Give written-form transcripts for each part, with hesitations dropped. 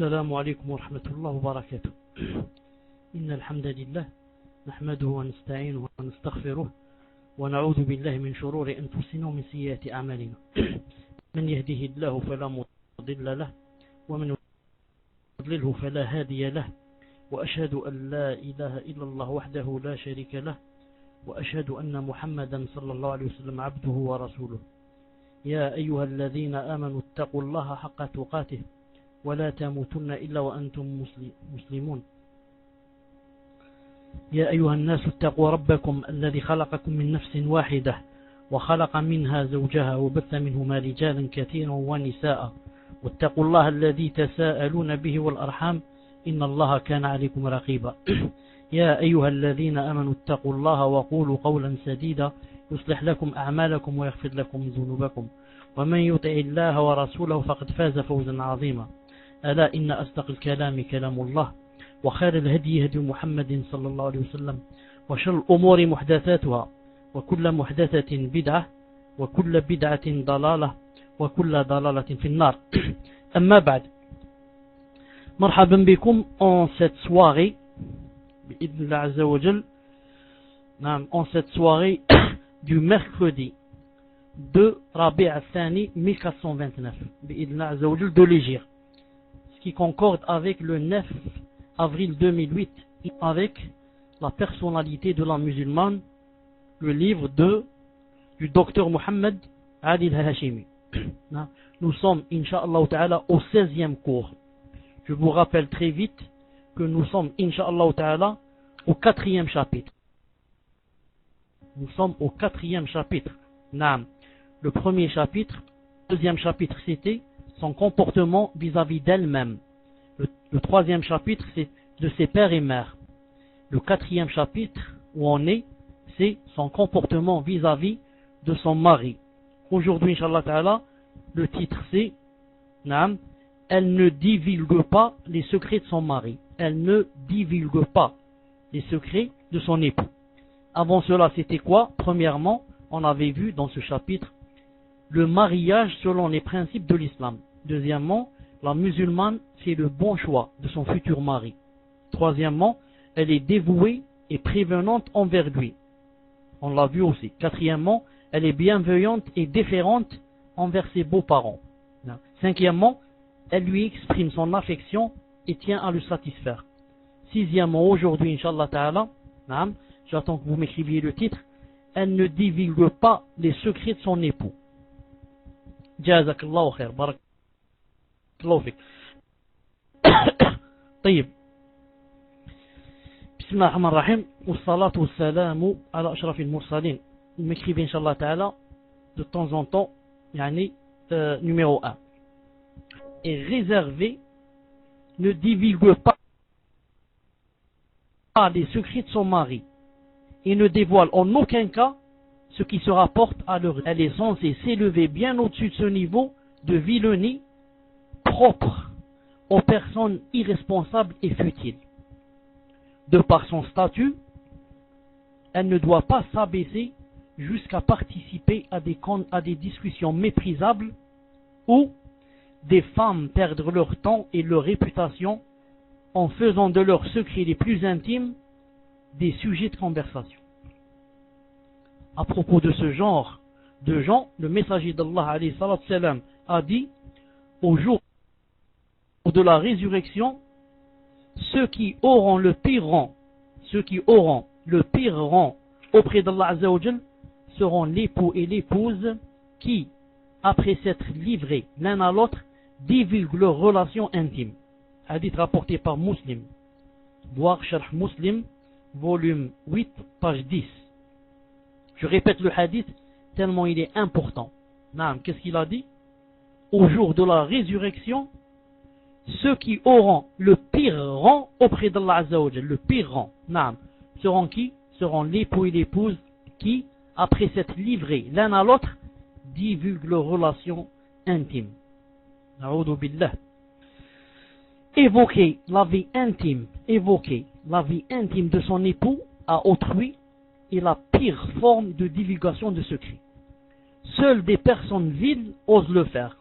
السلام عليكم ورحمة الله وبركاته. إن الحمد لله نحمده ونستعينه ونستغفره ونعوذ بالله من شرور أنفسنا ومن سيئات أعمالنا. من يهده الله فلا مضل له ومن يضلله فلا هادي له، وأشهد أن لا إله إلا الله وحده لا شريك له، وأشهد أن محمدا صلى الله عليه وسلم عبده ورسوله. يا أيها الذين آمنوا اتقوا الله حق تقاته ولا تموتن إلا وأنتم مسلمون. يا أيها الناس اتقوا ربكم الذي خلقكم من نفس واحدة وخلق منها زوجها وبث منهما رجالا كثيرا ونساء، واتقوا الله الذي تساءلون به والأرحام إن الله كان عليكم رقيبا. يا أيها الذين آمنوا اتقوا الله وقولوا قولا سديدا يصلح لكم أعمالكم ويغفر لكم ذنوبكم، ومن يطع الله ورسوله فقد فاز فوزا عظيما. ألا إن أصدق الكلام كلام الله، وخير الهدي هدي محمد صلى الله عليه وسلم، وشر الأمور محدثاتها، وكل محدثة بدعة، وكل بدعة ضلالة، وكل ضلالة في النار. أما بعد، مرحبا بكم en cette soirée بإذن الله عز وجل. en cette soirée du mercredi 2 Rabi' al-Thani 1429 بإذن الله عز وجل de l'Hégire, ce qui concorde avec le 9 avril 2008 avec la personnalité de la musulmane, le livre du docteur Mohammed Ali al-Hashimi. Nous sommes, Inch'Allah Ta'ala, au 16e cours. Je vous rappelle très vite que nous sommes, Inch'Allah Ta'ala, au 4e chapitre. Nous sommes au 4e chapitre. Le premier chapitre, le deuxième chapitre, c'était son comportement vis-à-vis d'elle-même. Le troisième chapitre, c'est de ses pères et mères. Le 4e chapitre, où on est, c'est son comportement vis-à-vis de son mari. Aujourd'hui, Inch'Allah Ta'ala, le titre c'est elle ne divulgue pas les secrets de son mari. Elle ne divulgue pas les secrets de son époux. Avant cela, c'était quoi? Premièrement, on avait vu dans ce chapitre le mariage selon les principes de l'islam. Deuxièmement, la musulmane fait le bon choix de son futur mari. Troisièmement, elle est dévouée et prévenante envers lui. On l'a vu aussi. Quatrièmement, elle est bienveillante et déférente envers ses beaux-parents. Cinquièmement, elle lui exprime son affection et tient à le satisfaire. Sixièmement, aujourd'hui, Inch'Allah Ta'ala, j'attends que vous m'écriviez le titre, elle ne divulgue pas les secrets de son époux. Jazakallahu khair, barakallahu fik. طيب. بسم الله الرحمن الرحيم والصلاة والسلام على أشرف المرسلين. Vous m'écrivez, Inch'Allah Ta'ala, de temps en temps, numéro 1. Est réservé, ne divulgue pas les secrets de son mari et ne dévoile en aucun cas ce qui se rapporte à leur. Elle est censée s'élever bien au-dessus de ce niveau de vilenie propre aux personnes irresponsables et futiles. De par son statut, elle ne doit pas s'abaisser jusqu'à participer à des discussions méprisables où des femmes perdent leur temps et leur réputation en faisant de leurs secrets les plus intimes des sujets de conversation. À propos de ce genre de gens, le messager d'Allah alayhi salatu salam a dit: au jour de la résurrection, ceux qui auront le pire rang auprès d'Allah Azza wa Jal seront l'époux et l'épouse qui, après s'être livrés l'un à l'autre, divulguent leurs relations intimes. Hadith rapporté par Muslim. Voir Sharh Muslim, volume 8, page 10. Je répète le hadith tellement il est important. Qu'est-ce qu'il a dit? Au jour de la résurrection, ceux qui auront le pire rang auprès d'Allah Azza wa Jal, le pire rang, seront qui? Seront l'époux et l'épouse qui, après s'être livrés l'un à l'autre, divulguent leurs relations intimes. Na'oudou billah. Évoquer la vie intime de son époux à autrui est la pire forme de divulgation de secrets. Seules des personnes viles osent le faire.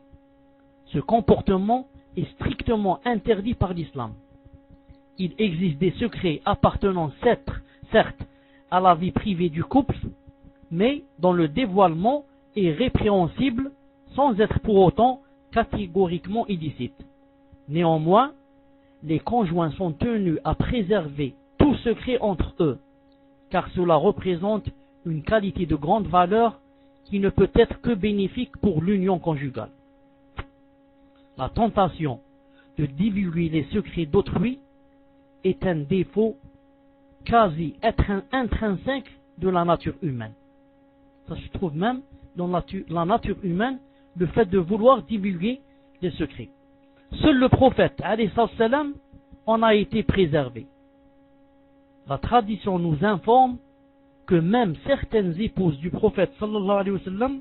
Ce comportement est strictement interdit par l'islam. Il existe des secrets appartenant certes à la vie privée du couple, mais dont le dévoilement est répréhensible sans être pour autant catégoriquement illicite. Néanmoins, les conjoints sont tenus à préserver tout secret entre eux, car cela représente une qualité de grande valeur qui ne peut être que bénéfique pour l'union conjugale. La tentation de divulguer les secrets d'autrui est un défaut quasi intrinsèque de la nature humaine. Ça se trouve même dans la nature humaine, le fait de vouloir divulguer les secrets. Seul le prophète, alayhi salam, en a été préservé. La tradition nous informe que même certaines épouses du prophète sallallahu alayhi wa sallam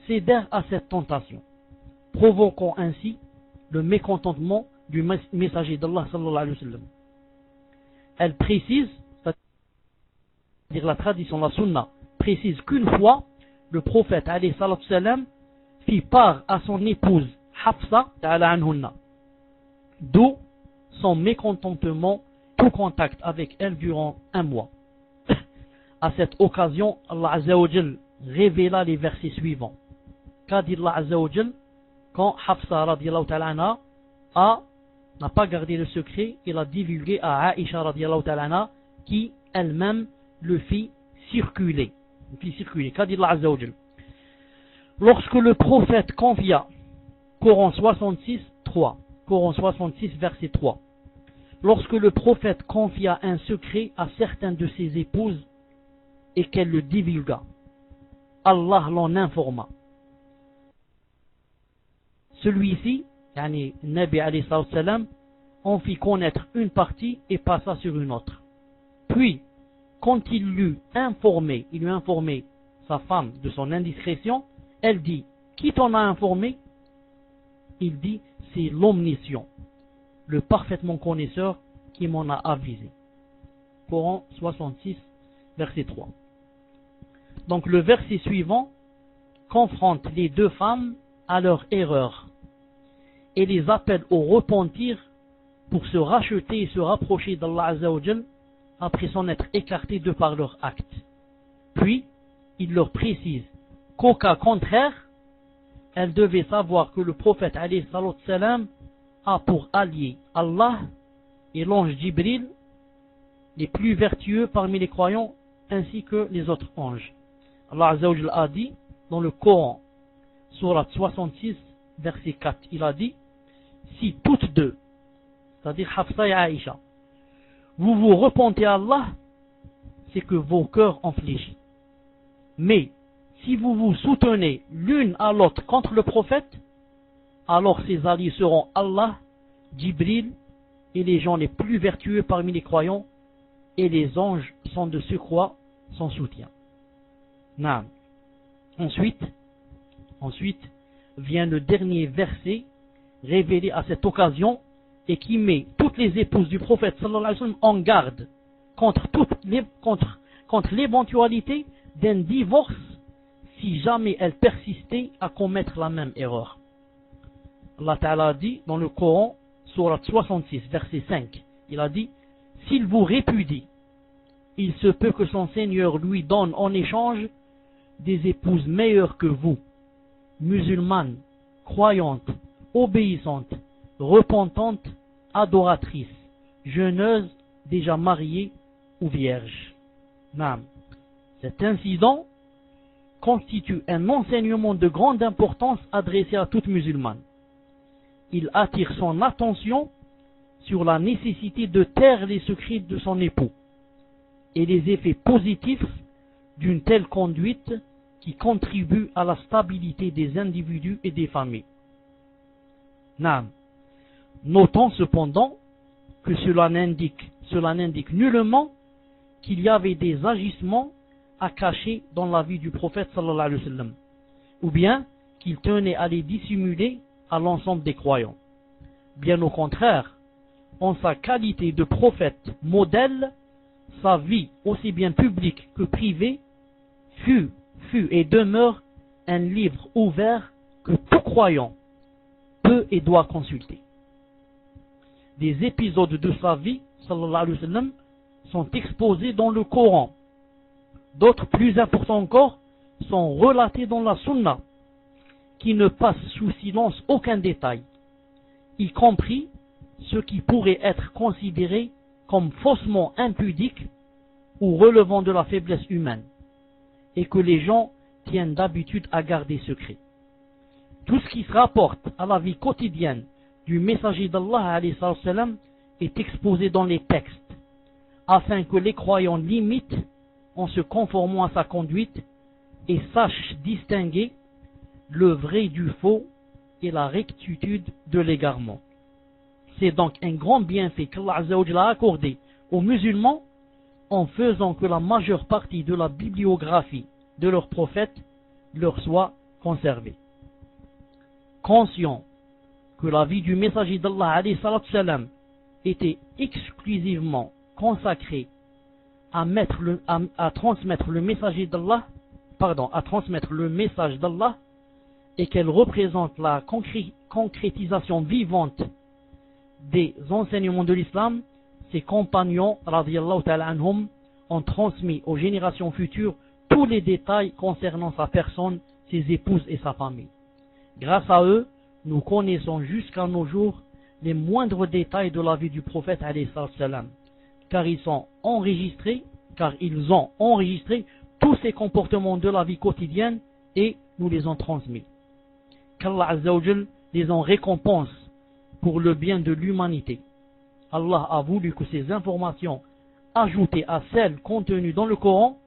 cédèrent à cette tentation, provoquant ainsi le mécontentement du messager d'Allah sallallahu alayhi wa sallam. Elle précise, c'est-à-dire la tradition, la sunna, précise qu'une fois, le prophète alayhi salam fit part à son épouse Hafsa ta'ala anhunna, d'où son mécontentement, tout contact avec elle durant un mois. À cette occasion, Allah Azza wa Jal révéla les versets suivants. Qu'a dit Allah Azza wa Jal quand Hafsa radiyallahu ta'ala anha n'a pas gardé le secret et l'a divulgué à Aïcha radiyallahu ta'ala anha, qui elle-même le fit circuler. Qu'a dit Allah Azza wa Jal? Lorsque le prophète confia, Coran 66, 3, Coran 66, verset 3, lorsque le prophète confia un secret à certaines de ses épouses et qu'elle le divulgua, Allah l'en informa. Celui-ci, Nabi alayhi salam, en fit connaître une partie et passa sur une autre. Puis, quand il lui informé sa femme de son indiscrétion, elle dit, qui t'en a informé? Il dit, c'est l'omniscient, le parfaitement connaisseur qui m'en a avisé. Coran 66, verset 3. Donc le verset suivant confronte les deux femmes à leur erreur et les appelle au repentir pour se racheter et se rapprocher d'Allah Azza wa Jal après s'en être écartés de par leur acte. Puis, il leur précise qu'au cas contraire, elles devaient savoir que le prophète alayhi salam a pour allié Allah et l'ange Jibril, les plus vertueux parmi les croyants, ainsi que les autres anges. Allah Azza wa Jal a dit dans le Coran, sourate 66, verset 4, il a dit, si toutes deux, c'est-à-dire Hafsa et Aïcha, vous vous repentez à Allah, c'est que vos cœurs ont fléchi. Mais si vous vous soutenez l'une à l'autre contre le prophète, alors ses alliés seront Allah, Jibril et les gens les plus vertueux parmi les croyants, et les anges sont de surcroît son soutien. Naam. Ensuite vient le dernier verset révélé à cette occasion et qui met toutes les épouses du prophète sallallahu alayhi wa sallam en garde contre l'éventualité d'un divorce si jamais elles persistaient à commettre la même erreur. Allah Ta'ala dit dans le Coran, sourate 66, verset 5, il a dit, s'il vous répudie, il se peut que son Seigneur lui donne en échange des épouses meilleures que vous, musulmanes, croyantes, obéissantes, repentantes, adoratrices, jeuneuses, déjà mariées ou vierges. Naam. Cet incident constitue un enseignement de grande importance adressé à toute musulmane. Il attire son attention sur la nécessité de taire les secrets de son époux et les effets positifs d'une telle conduite qui contribue à la stabilité des individus et des familles. Naam. Notons cependant que cela n'indique nullement qu'il y avait des agissements à cacher dans la vie du prophète sallallahu alayhi wa sallam, ou bien qu'il tenait à les dissimuler à l'ensemble des croyants. Bien au contraire, en sa qualité de prophète modèle, sa vie, aussi bien publique que privée, fut et demeure un livre ouvert que tout croyant peut et doit consulter. Des épisodes de sa vie, sallallahu alayhi wa sallam, sont exposés dans le Coran. D'autres, plus importants encore, sont relatés dans la Sunna, qui ne passe sous silence aucun détail, y compris ce qui pourrait être considéré comme faussement impudique ou relevant de la faiblesse humaine, et que les gens tiennent d'habitude à garder secret. Tout ce qui se rapporte à la vie quotidienne du messager d'Allah alayhi salam est exposé dans les textes, afin que les croyants l'imitent en se conformant à sa conduite et sachent distinguer le vrai du faux et la rectitude de l'égarement. C'est donc un grand bienfait qu'Allah Azza wa Jalla a accordé aux musulmans en faisant que la majeure partie de la bibliographie de leurs prophètes leur soit conservée. Conscient que la vie du messager d'Allah alayhi salam était exclusivement consacrée à transmettre le messager d'Allah, à transmettre le message d'Allah, et qu'elle représente la concrétisation vivante des enseignements de l'islam, ses compagnons radiyallahu ta'ala anhum ont transmis aux générations futures tous les détails concernant sa personne, ses épouses et sa famille. Grâce à eux, nous connaissons jusqu'à nos jours les moindres détails de la vie du prophète alayhi salam, car ils ont enregistré tous ces comportements de la vie quotidienne et nous les ont transmis. Qu'Allah Azza wa Jal les en récompense pour le bien de l'humanité. Allah a voulu que ces informations ajoutées à celles contenues dans le Coran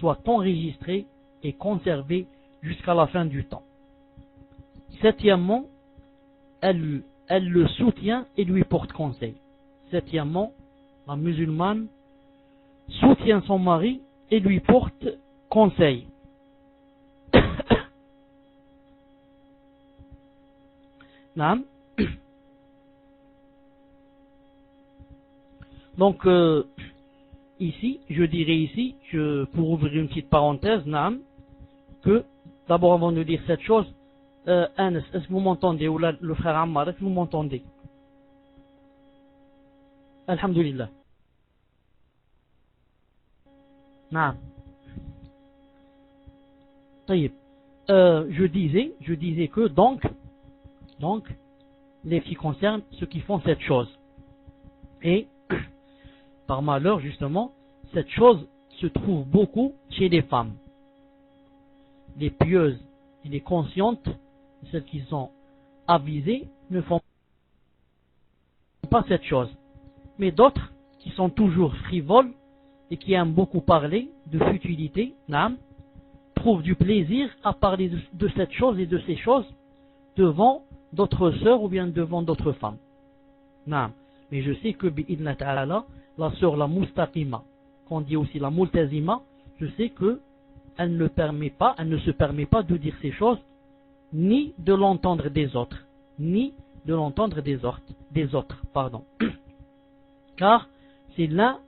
soient enregistrées et conservées jusqu'à la fin du temps. Septièmement, elle le soutient et lui porte conseil. Septièmement, la musulmane soutient son mari et lui porte conseil. Donc ici, je dirais ici, pour ouvrir une petite parenthèse, que d'abord avant de dire cette chose, Anas, est-ce que vous m'entendez, ou le frère Ammar, est-ce que vous m'entendez? Alhamdulillah. Je disais que donc les filles concernent ceux qui font cette chose. Et par malheur, justement, cette chose se trouve beaucoup chez les femmes. Les pieuses et les conscientes, celles qui sont avisées, ne font pas cette chose. Mais d'autres, qui sont toujours frivoles et qui aiment beaucoup parler de futilité, trouvent du plaisir à parler de cette chose et de ces choses devant d'autres sœurs ou bien devant d'autres femmes. Mais je sais que bi'idna ta'ala, la sœur la mustaqima, qu'on dit aussi la multazima, je sais que elle ne se permet pas de dire ces choses, ni de l'entendre des autres, car c'est l'un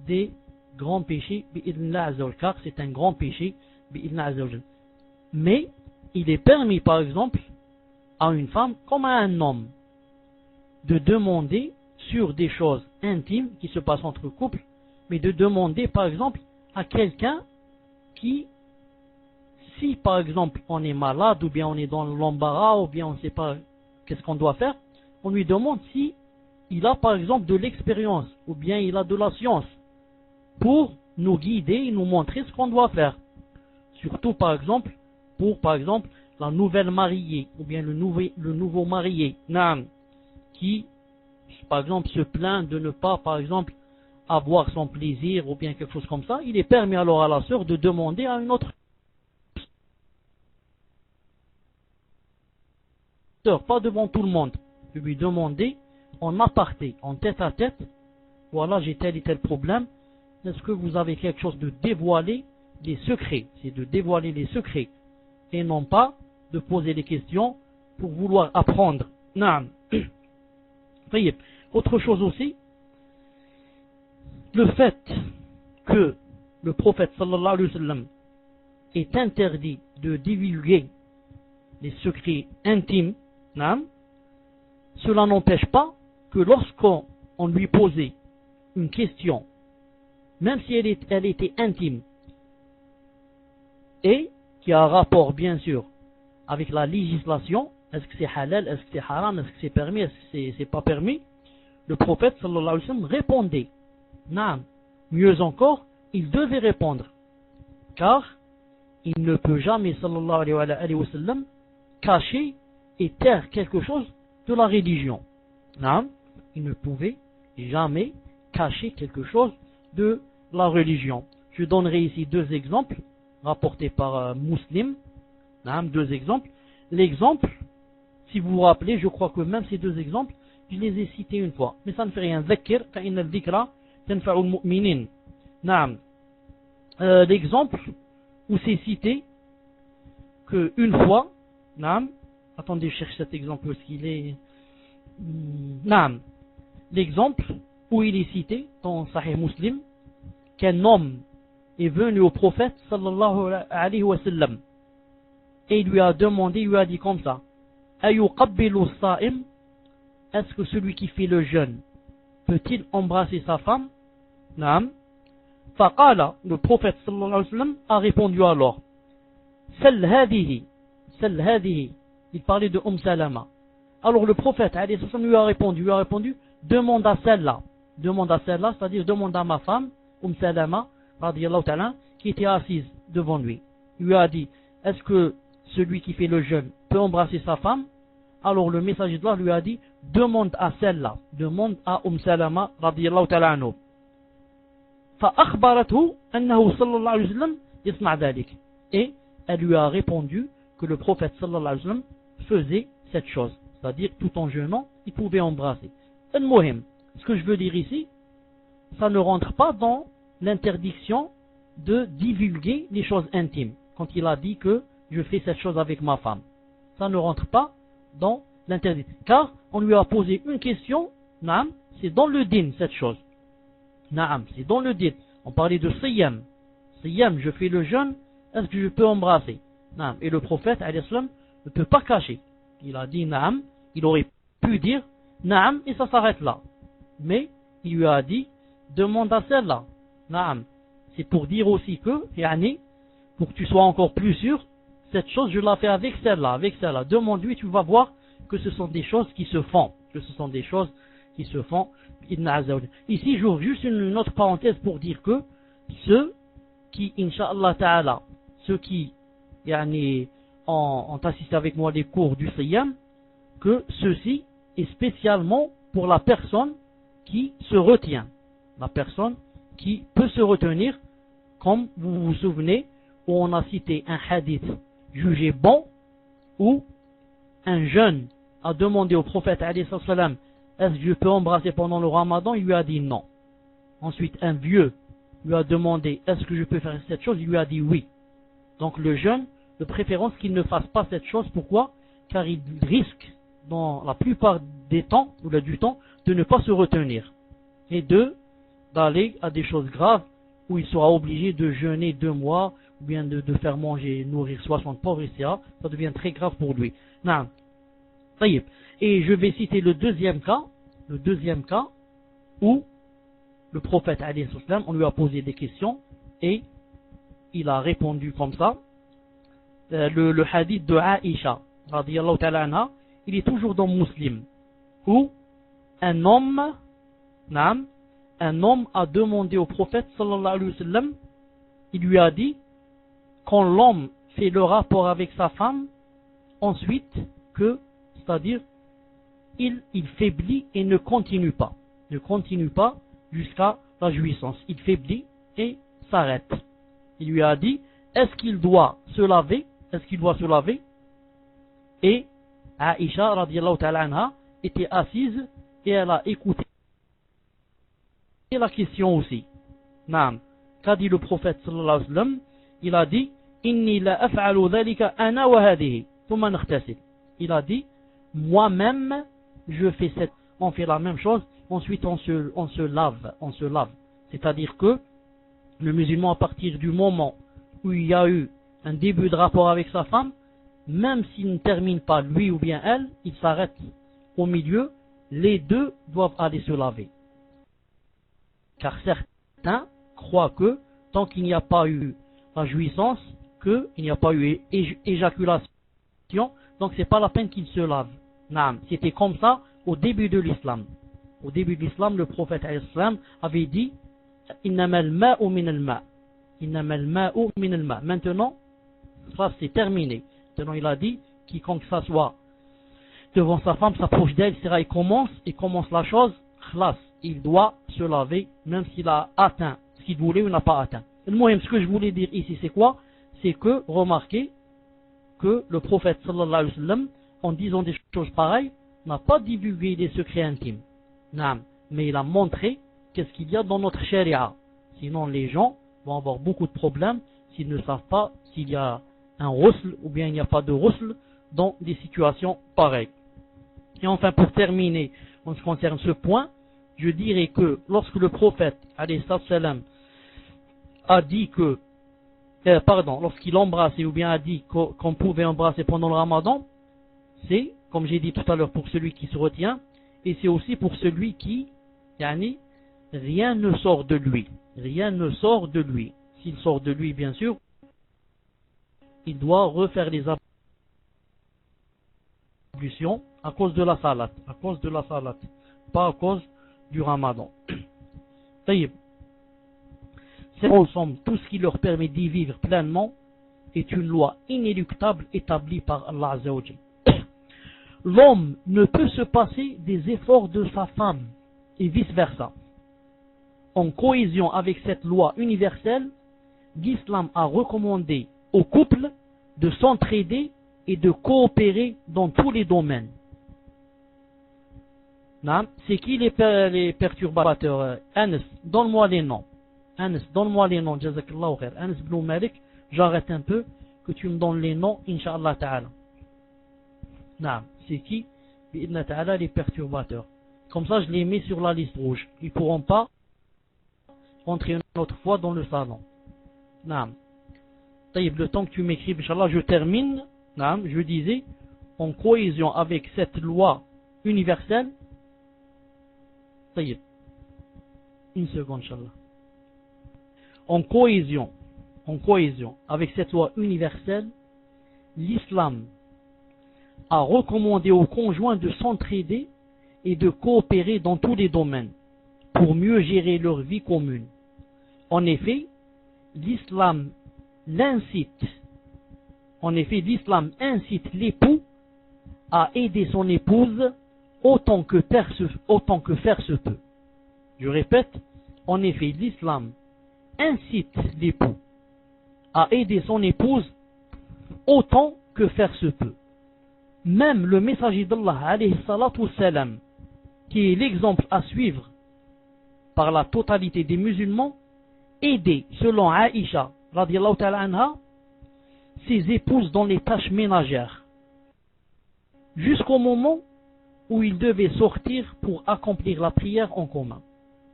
des grands péchés, car c'est un grand péché, mais il est permis par exemple à une femme comme à un homme de demander sur des choses intimes qui se passent entre couples, mais de demander par exemple à quelqu'un qui, si par exemple on est malade ou bien on est dans l'embarras ou bien on ne sait pas qu'est-ce qu'on doit faire, on lui demande si il a par exemple de l'expérience ou bien il a de la science pour nous guider et nous montrer ce qu'on doit faire. Surtout par exemple pour par exemple la nouvelle mariée ou bien le nouveau marié, qui par exemple se plaint de ne pas par exemple avoir son plaisir ou bien quelque chose comme ça, il est permis alors à la sœur de demander à une autre sœur, pas devant tout le monde, de lui demander en aparté, en tête à tête, voilà j'ai tel et tel problème, est-ce que vous avez quelque chose de dévoiler les secrets, c'est de dévoiler les secrets et non pas de poser des questions pour vouloir apprendre. Autre chose aussi, le fait que le prophète sallallahu alayhi wa sallam est interdit de divulguer les secrets intimes, cela n'empêche pas que lorsqu'on lui posait une question, même si elle était intime, et qui a un rapport bien sûr avec la législation, est-ce que c'est halal, est-ce que c'est haram, est-ce que c'est permis, est-ce que c'est pas permis, le prophète sallallahu alayhi wa sallam répondait. Mieux encore, il devait répondre, car il ne peut jamais sallallahu alayhi wa sallam cacher et taire quelque chose de la religion. Il ne pouvait jamais cacher quelque chose de la religion. Je donnerai ici deux exemples rapportés par Muslim. Deux exemples. L'exemple, si vous vous rappelez, je crois que même ces deux exemples, je les ai cités une fois. Mais ça ne fait rien. Zakir, فإن الذكرى تنفع المؤمنين. L'exemple où c'est cité qu'une fois, attendez, je cherche cet exemple, où est-ce qu'il est? L'exemple où il est cité dans Sahih Muslim qu'un homme est venu au prophète sallallahu alayhi wa sallam et il lui a demandé, il lui a dit comme ça: Ayuqabbilu as-sa'im, est-ce que celui qui fait le jeûne peut-il embrasser sa femme? Faqala, le prophète sallallahu alayhi wa sallam a répondu alors: Sal hadihi, il parlait de Salama. Alors le prophète alayhi wa sallam lui a répondu, demande à celle-là, c'est-à-dire demande à ma femme, Salama, radiyallahu ta'ala, qui était assise devant lui. Il lui a dit: est-ce que celui qui fait le jeûne peut embrasser sa femme? Alors le messager d'Allah lui a dit: demande à celle-là, demande à Salama, radiyallahu ta'ala anhu. فأخبرته أنه صلى الله عليه وسلم يصنع ذلك. Et elle lui a répondu que le prophète sallallahu alayhi wa sallam faisait cette chose, c'est-à-dire tout en jeûnant, il pouvait embrasser. Al-Muhim, ce que je veux dire ici, ça ne rentre pas dans l'interdiction de divulguer les choses intimes. Quand il a dit que je fais cette chose avec ma femme, ça ne rentre pas dans l'interdiction. Car on lui a posé une question, c'est dans le din cette chose. C'est dans le din. On parlait de Siyam. Siyam, je fais le jeûne, est-ce que je peux embrasser? Et le prophète alayhi salam ne peut pas cacher. Il a dit Naam, il aurait pu dire Naam et ça s'arrête là. Mais il lui a dit demande à celle-là. C'est pour dire aussi que, pour que tu sois encore plus sûr, cette chose je la fais avec celle-là, Demande-lui, tu vas voir que ce sont des choses qui se font. Ici, j'ouvre juste une autre parenthèse pour dire que ceux qui, Inch'Allah Ta'ala, ont assisté avec moi les cours du Siyam, que ceci est spécialement pour la personne qui se retient. La personne qui peut se retenir, comme vous vous souvenez, où on a cité un hadith jugé bon, où un jeune a demandé au prophète alayhi salam: est-ce que je peux embrasser pendant le Ramadan? Il lui a dit non. Ensuite, un vieux lui a demandé: est-ce que je peux faire cette chose? Il lui a dit oui. Donc le jeune, de préférence qu'il ne fasse pas cette chose. Pourquoi? Car il risque, dans la plupart des temps, ou du temps, de ne pas se retenir. Et d'aller à des choses graves, où il sera obligé de jeûner 2 mois, ou bien de faire manger, nourrir 60 pauvres, etc. Ça devient très grave pour lui. Non. Et je vais citer le deuxième cas où le prophète alayhi salam, on lui a posé des questions et il a répondu comme ça. Le hadith de Aïcha radiyallahu ta'ala anha, il est toujours dans Muslim, où un homme a demandé au prophète sallallahu alayhi wa sallam, il lui a dit, quand l'homme fait le rapport avec sa femme, ensuite c'est-à-dire il faiblit et ne continue pas jusqu'à la jouissance. Il faiblit et s'arrête. Il lui a dit: est-ce qu'il doit se laver? Et Aïcha radiyallahu ta'ala anha était assise et elle a écouté la question aussi. Qu'a dit le prophète sallallahu alayhi wa sallam? Il a dit: inni la af'alu dhalika ana wa hadihi thumma naghtasil. Il a dit: moi-même je fais on fait la même chose, ensuite on se lave. C'est-à-dire que le musulman, à partir du moment où il y a eu un début de rapport avec sa femme, même s'il ne termine pas lui ou bien elle, il s'arrête au milieu, les deux doivent aller se laver. Car certains croient que tant qu'il n'y a pas eu la jouissance, qu'il n'y a pas eu éjaculation, donc c'est pas la peine qu'ils se lavent. C'était comme ça au début de l'islam. Au début de l'islam, le prophète avait dit Innamal ma'u min al-ma'. Innamal ma'u min al-ma'. Maintenant, ça c'est terminé. Maintenant il a dit quiconque s'assoit devant sa femme, s'approche d'elle, il commence la chose, khlas, il doit se laver, même s'il a atteint ce qu'il voulait ou n'a pas atteint. Ce que je voulais dire ici, c'est quoi? C'est que, remarquez, que le prophète sallallahu alayhi wa sallam, en disant des choses pareilles, n'a pas divulgué des secrets intimes. Mais il a montré qu'est-ce qu'il y a dans notre sharia. Sinon, les gens vont avoir beaucoup de problèmes s'ils ne savent pas s'il y a un ghusl ou bien il n'y a pas de ghusl dans des situations pareilles. Et enfin, pour terminer, en ce qui concerne ce point, je dirais que lorsque le prophète alayhi salam a dit que, lorsqu'il embrassait ou bien a dit qu'on pouvait embrasser pendant le ramadan, c'est, comme j'ai dit tout à l'heure, pour celui qui se retient, et c'est aussi pour celui qui, rien ne sort de lui. Rien ne sort de lui. S'il sort de lui, bien sûr, il doit refaire les ablutions à cause de la salat. À cause de la salat. Pas à cause du ramadan. C'est ensemble, tout ce qui leur permet d'y vivre pleinement est une loi inéluctable établie par Allah Azza wa Jal. L'homme ne peut se passer des efforts de sa femme et vice-versa. En cohésion avec cette loi universelle, l'islam a recommandé aux couples de s'entraider et de coopérer dans tous les domaines. C'est qui les perturbateurs? Anas, donne-moi les noms. Anas, donne-moi les noms. Jazakallahu khair. Anas ibn Malik, j'arrête un peu, que tu me donnes les noms, Inch'Allah Ta'ala. C'est qui? Bi'idna Ta'ala, les perturbateurs. Comme ça, je les mets sur la liste rouge. Ils ne pourront pas rentrer une autre fois dans le salon. Le temps que tu m'écris, Inch'Allah, je termine. Je disais, en cohésion avec cette loi universelle. Une seconde, Inch'Allah. En cohésion avec cette loi universelle, l'islam a recommandé aux conjoints de s'entraider et de coopérer dans tous les domaines pour mieux gérer leur vie commune. En effet, l'islam incite l'époux à aider son épouse autant que faire se peut. Je répète, en effet, l'islam incite l'époux à aider son épouse autant que faire se peut. Même le messager d'Allah, alayhi salatu wassalam, qui est l'exemple à suivre par la totalité des musulmans, aidait, selon Aïcha, radiyallahu ta'ala anha, ses épouses dans les tâches ménagères, jusqu'au moment où ils devaient sortir pour accomplir la prière en commun.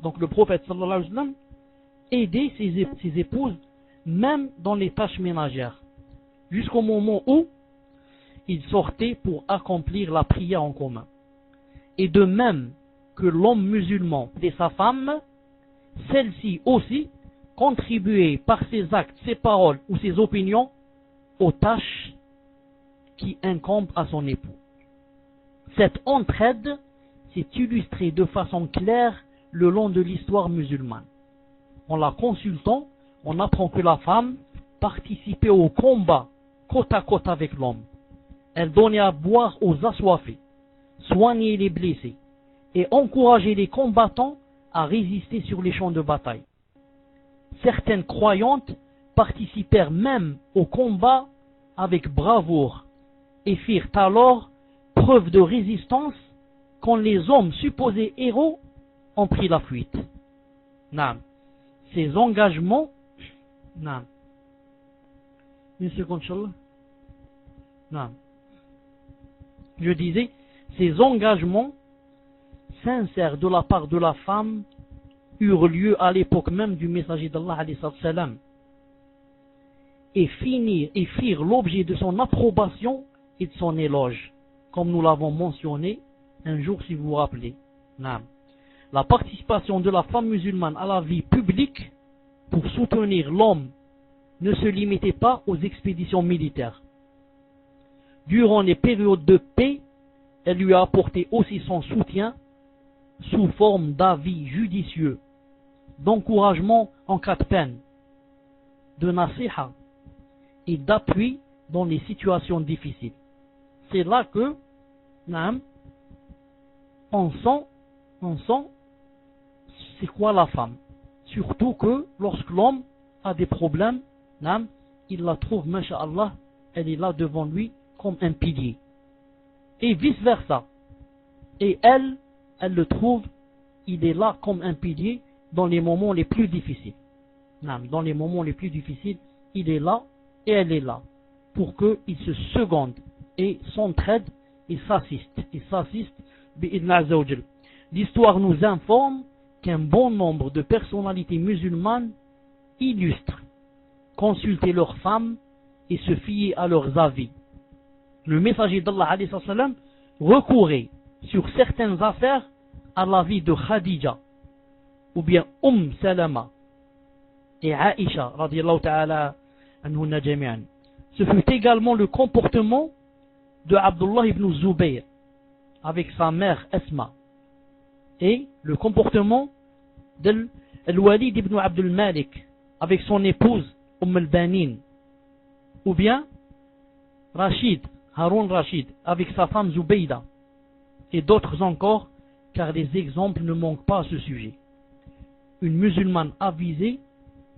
Donc le prophète sallallahu alayhi wa sallam aidait ses épouses même dans les tâches ménagères, jusqu'au moment où ils sortaient pour accomplir la prière en commun. Et de même que l'homme musulman et sa femme, celle-ci aussi contribuait par ses actes, ses paroles ou ses opinions aux tâches qui incombent à son époux. Cette entraide s'est illustrée de façon claire le long de l'histoire musulmane. En la consultant, on apprend que la femme participait au combat côte à côte avec l'homme. Elle donnait à boire aux assoiffés, soignait les blessés et encourageait les combattants à résister sur les champs de bataille. Certaines croyantes participèrent même au combat avec bravoure et firent alors preuve de résistance quand les hommes supposés héros ont pris la fuite. Ces engagements, une seconde, Inch'Allah. Je disais, ces engagements sincères de la part de la femme eurent lieu à l'époque même du messager d'Allah, alayhi salam. et firent l'objet de son approbation et de son éloge, comme nous l'avons mentionné un jour si vous vous rappelez. La participation de la femme musulmane à la vie publique pour soutenir l'homme ne se limitait pas aux expéditions militaires. Durant les périodes de paix, elle lui a apporté aussi son soutien sous forme d'avis judicieux, d'encouragement en cas de peine, de nasiha et d'appui dans les situations difficiles. C'est là que on sent c'est quoi la femme. Surtout que lorsque l'homme a des problèmes, il la trouve, masha'Allah, elle est là devant lui comme un pilier. Et vice versa. Et elle le trouve, il est là comme un pilier dans les moments les plus difficiles. Dans les moments les plus difficiles, il est là et elle est là pour qu'ils se secondent et s'entraident et s'assistent. L'histoire nous informe qu'un bon nombre de personnalités musulmanes illustres consultaient leurs femmes et se fiaient à leurs avis. Le messager d'Allah recourait sur certaines affaires à l'avis de Khadija ou bien Salama et Aïcha radiyallahu ta'ala anhunna jami'an. Ce fut également le comportement de Abdullah ibn Zubayr avec sa mère Asma et le comportement de Al-Walid ibn Abdul Malik avec son épouse al-Banin, ou bien Harun Rashid avec sa femme Zubayda, et d'autres encore, car les exemples ne manquent pas à ce sujet. Une musulmane avisée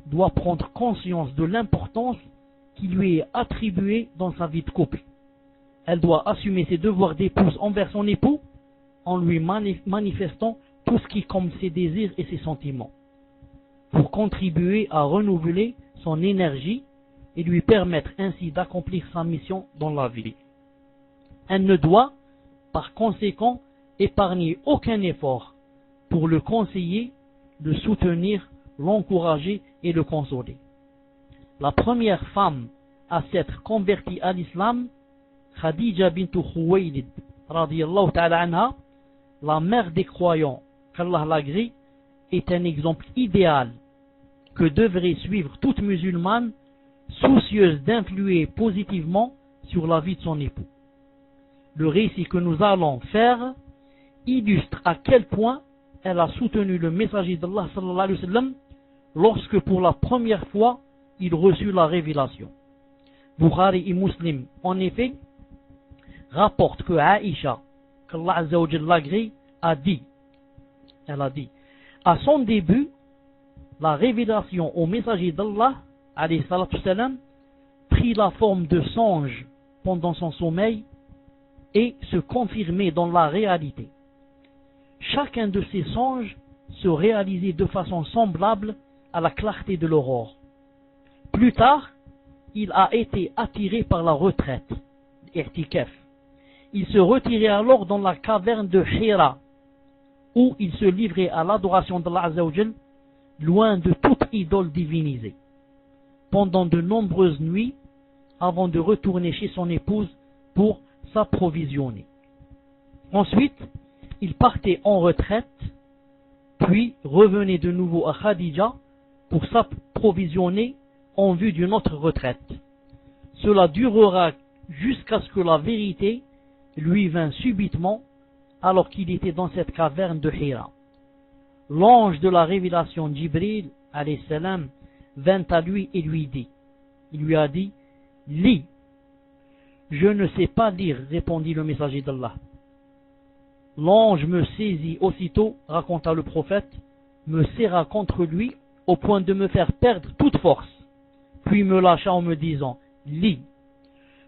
doit prendre conscience de l'importance qui lui est attribuée dans sa vie de couple. Elle doit assumer ses devoirs d'épouse envers son époux en lui manifestant tout ce qui est comme ses désirs et ses sentiments, pour contribuer à renouveler son énergie et lui permettre ainsi d'accomplir sa mission dans la vie. Elle ne doit, par conséquent, épargner aucun effort pour le conseiller, le soutenir, l'encourager et le consoler. La première femme à s'être convertie à l'islam, Khadija bint Khuwaylid, radiyallahu ta'ala anha, la mère des croyants, qu'Allah l'agrée, est un exemple idéal que devrait suivre toute musulmane soucieuse d'influer positivement sur la vie de son époux. Le récit que nous allons faire illustre à quel point elle a soutenu le messager d'Allah sallallahu alayhi wa sallam lorsque pour la première fois il reçut la révélation. Bukhari et Muslim, en effet, rapportent que Aïcha, qu'Allah azza wa jalla l'agrée, elle a dit, à son début, la révélation au messager d'Allah, alayhi salatu salam, prit la forme de songe pendant son sommeil et se confirmait dans la réalité. Chacun de ces songes se réalisait de façon semblable à la clarté de l'aurore. Plus tard, il a été attiré par la retraite, i'tikaf. Il se retirait alors dans la caverne de Hira, où il se livrait à l'adoration d'Allah Azza wa Jal, loin de toute idole divinisée, pendant de nombreuses nuits, avant de retourner chez son épouse pour s'approvisionner. Ensuite, il partait en retraite, puis revenait de nouveau à Khadija pour s'approvisionner en vue d'une autre retraite. Cela durera jusqu'à ce que la vérité lui vint subitement alors qu'il était dans cette caverne de Hira. L'ange de la révélation Jibril alayhi salam vint à lui et il lui a dit, lis. Je ne sais pas lire, répondit le messager d'Allah. L'ange me saisit aussitôt, raconta le prophète, me serra contre lui au point de me faire perdre toute force, puis me lâcha en me disant, lis.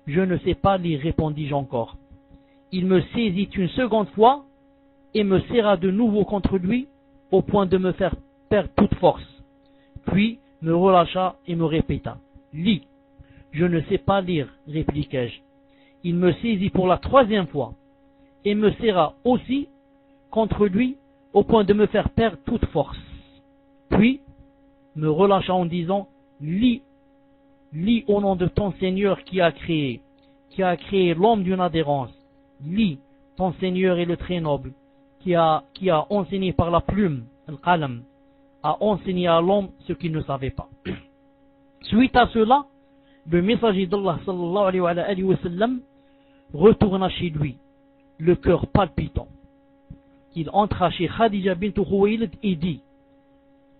Je ne sais pas lire, répondis-je encore. Il me saisit une seconde fois et me serra de nouveau contre lui au point de me faire perdre toute force, puis me relâcha et me répéta, lis. Je ne sais pas lire, répliquai-je. Il me saisit pour la troisième fois et me serra aussi contre lui au point de me faire perdre toute force, puis me relâcha en disant, lis. lis au nom de ton Seigneur qui a créé l'homme d'une adhérence. Lis, ton Seigneur est le très noble, qui a enseigné par la plume, al-qalam, a enseigné à l'homme ce qu'il ne savait pas. Suite à cela, le messager d'Allah sallallahu alayhi wa sallam retourna chez lui, le cœur palpitant. Il entra chez Khadija bint Khuwaylid et dit: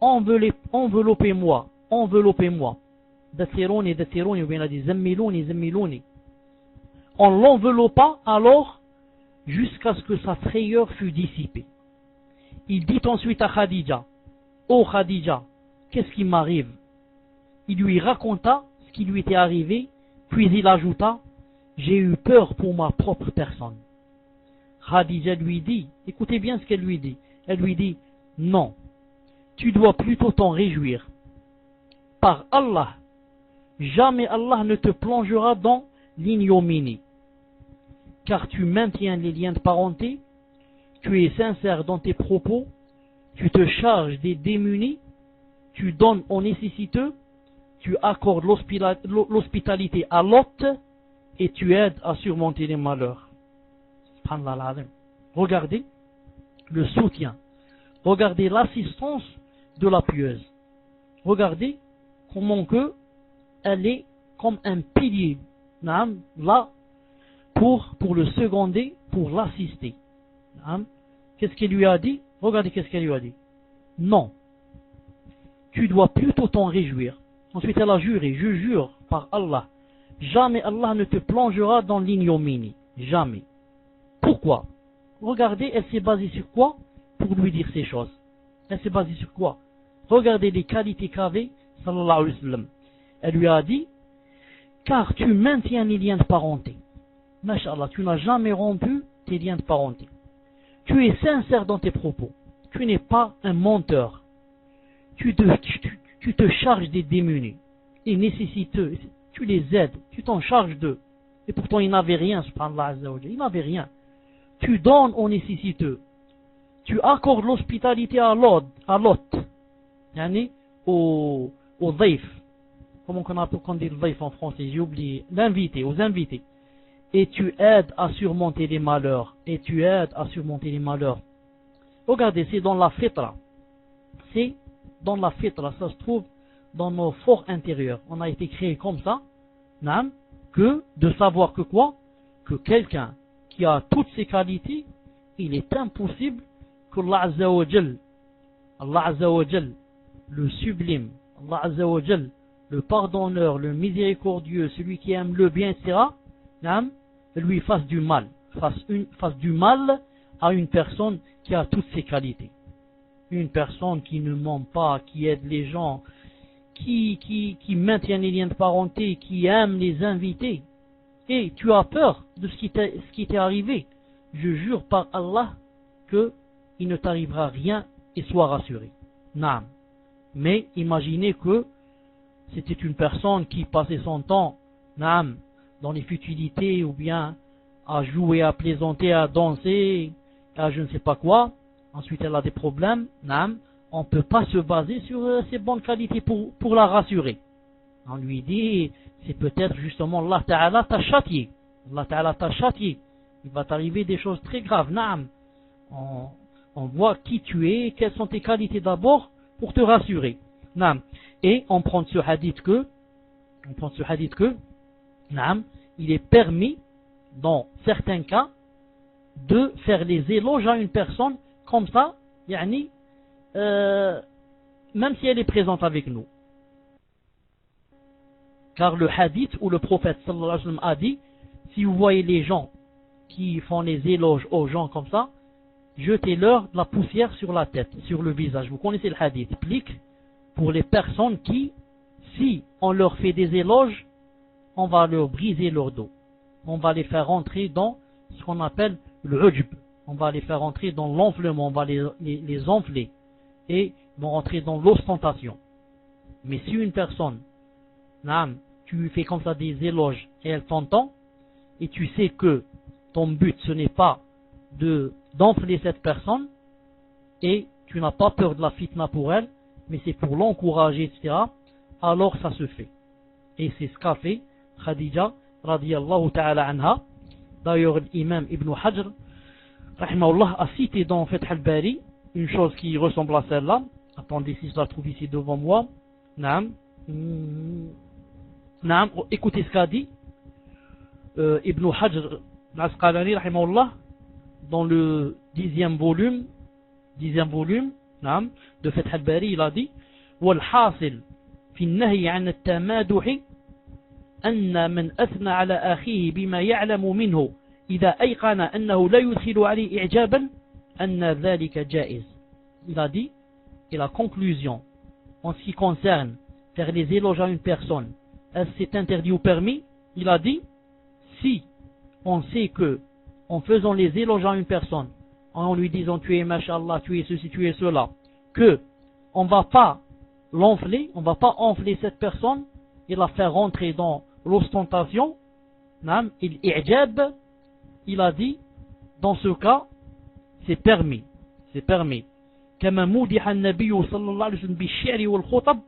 enveloppez-moi, enveloppez-moi. Dathiruni, dathiruni, ou bien il a dit zammilouni, zammilouni. On l'enveloppa alors jusqu'à ce que sa frayeur fût dissipée. Il dit ensuite à Khadija: oh Khadija, qu'est-ce qui m'arrive? Il lui raconta ce qui lui était arrivé, puis il ajouta: j'ai eu peur pour ma propre personne. Khadija lui dit, écoutez bien ce qu'elle lui dit. Elle lui dit: non, tu dois plutôt t'en réjouir. Par Allah, jamais Allah ne te plongera dans l'ignominie, car tu maintiens les liens de parenté, tu es sincère dans tes propos, tu te charges des démunis, tu donnes aux nécessiteux, tu accordes l'hospitalité à l'hôte et tu aides à surmonter les malheurs. Regardez le soutien, regardez l'assistance de la pieuse, regardez comment que elle est comme un pilier là pour le seconder, pour l'assister. Qu'est-ce qu'il lui a dit? Regardez qu'est-ce qu'elle lui a dit. Non, tu dois plutôt t'en réjouir. Ensuite elle a juré: je jure par Allah, jamais Allah ne te plongera dans l'ignominie, jamais. Pourquoi? Regardez, elle s'est basée sur quoi pour lui dire ces choses? Elle s'est basée sur quoi? Regardez les qualités qu'avait sallallahu alayhi wa sallam. Elle lui a dit: car tu maintiens les liens de parenté. Masha'Allah, tu n'as jamais rompu tes liens de parenté. Tu es sincère dans tes propos. Tu n'es pas un menteur. Tu te charges des démunis, des nécessiteux. Tu les aides, tu t'en charges d'eux. Et pourtant, ils n'avaient rien, subhanallah azza wa jalla. Ils n'avaient rien. Tu donnes aux nécessiteux. Tu accordes l'hospitalité à l'hôte. Yani, au dhaif. Comment on dit le dhaif en français? J'ai oublié. L'invité, aux invités. Et tu aides à surmonter les malheurs. Et tu aides à surmonter les malheurs. Regardez, c'est dans la fitra. C'est dans la fitra. Ça se trouve dans nos forts intérieurs. On a été créé comme ça. Que de savoir que quoi? Que quelqu'un qui a toutes ces qualités, il est impossible que Allah Azza wa Jal, le sublime, Allah Azza wa Jal, le pardonneur, le miséricordieux, celui qui aime le bien, etc., lui fasse du mal, fasse du mal à une personne qui a toutes ces qualités. Une personne qui ne ment pas, qui aide les gens, qui maintient les liens de parenté, qui aime les invités. Et tu as peur de ce qui t'est arrivé. Je jure par Allah que il ne t'arrivera rien et sois rassuré. Naam. Mais imaginez que c'était une personne qui passait son temps dans les futilités ou bien à jouer, à plaisanter, à danser, à je ne sais pas quoi. Ensuite elle a des problèmes. On ne peut pas se baser sur ses bonnes qualités pour la rassurer. On lui dit, c'est peut-être justement Allah Ta'ala t'a châtié. Allah Ta'ala t'a châtié. Il va t'arriver des choses très graves. Naam. On voit qui tu es, quelles sont tes qualités d'abord pour te rassurer. Naam. Et on prend ce hadith que, il est permis, dans certains cas, de faire les éloges à une personne comme ça, même si elle est présente avec nous. Car le hadith où le prophète sallallahu alayhi wa sallam a dit: si vous voyez les gens qui font les éloges aux gens comme ça, jetez-leur de la poussière sur la tête, sur le visage. Vous connaissez le hadith. Il explique pour les personnes qui, si on leur fait des éloges, on va leur briser leur dos. On va les faire rentrer dans ce qu'on appelle le ujb. On va les faire rentrer dans l'enflement, on va les enfler. Et ils vont rentrer dans l'ostentation. Mais si une personne, tu lui fais comme ça des éloges et elle t'entend, et tu sais que ton but ce n'est pas d'enfler cette personne, et tu n'as pas peur de la fitna pour elle, mais c'est pour l'encourager, etc., alors ça se fait. Et c'est ce qu'a fait Khadija radiyallahu ta'ala anha. D'ailleurs, l'imam Ibn Hajr rahimahullah a cité dans Fath al-Bari une chose qui ressemble à celle-là. Attendez si je la trouve ici devant moi. Naam. Naam. Écoutez ce qu'a dit Ibn Hajr al-Asqalani rahimahullah dans le 10e volume naam, de Fath al-Bari. Il a dit والحاصل في النهي عن التمادح أن من أثنى على أخيه بما يعلم منه إذا أيقن أنه لا يدخل عليه إعجابا أن ذلك جائز. Il a dit, et la conclusion en ce qui concerne faire les éloges à une personne, est-ce que c'est interdit ou permis? Il a dit, si on sait que en faisant les éloges à une personne, en lui disant tu es mashallah, tu es ceci, tu es cela, que on va pas l'enfler, on va pas enfler cette personne et la faire rentrer dans l'ostentation, il i'jab, il a dit, dans ce cas, c'est permis, c'est permis. كما مودح النبي صلى الله عليه وسلم بالشعر والخطب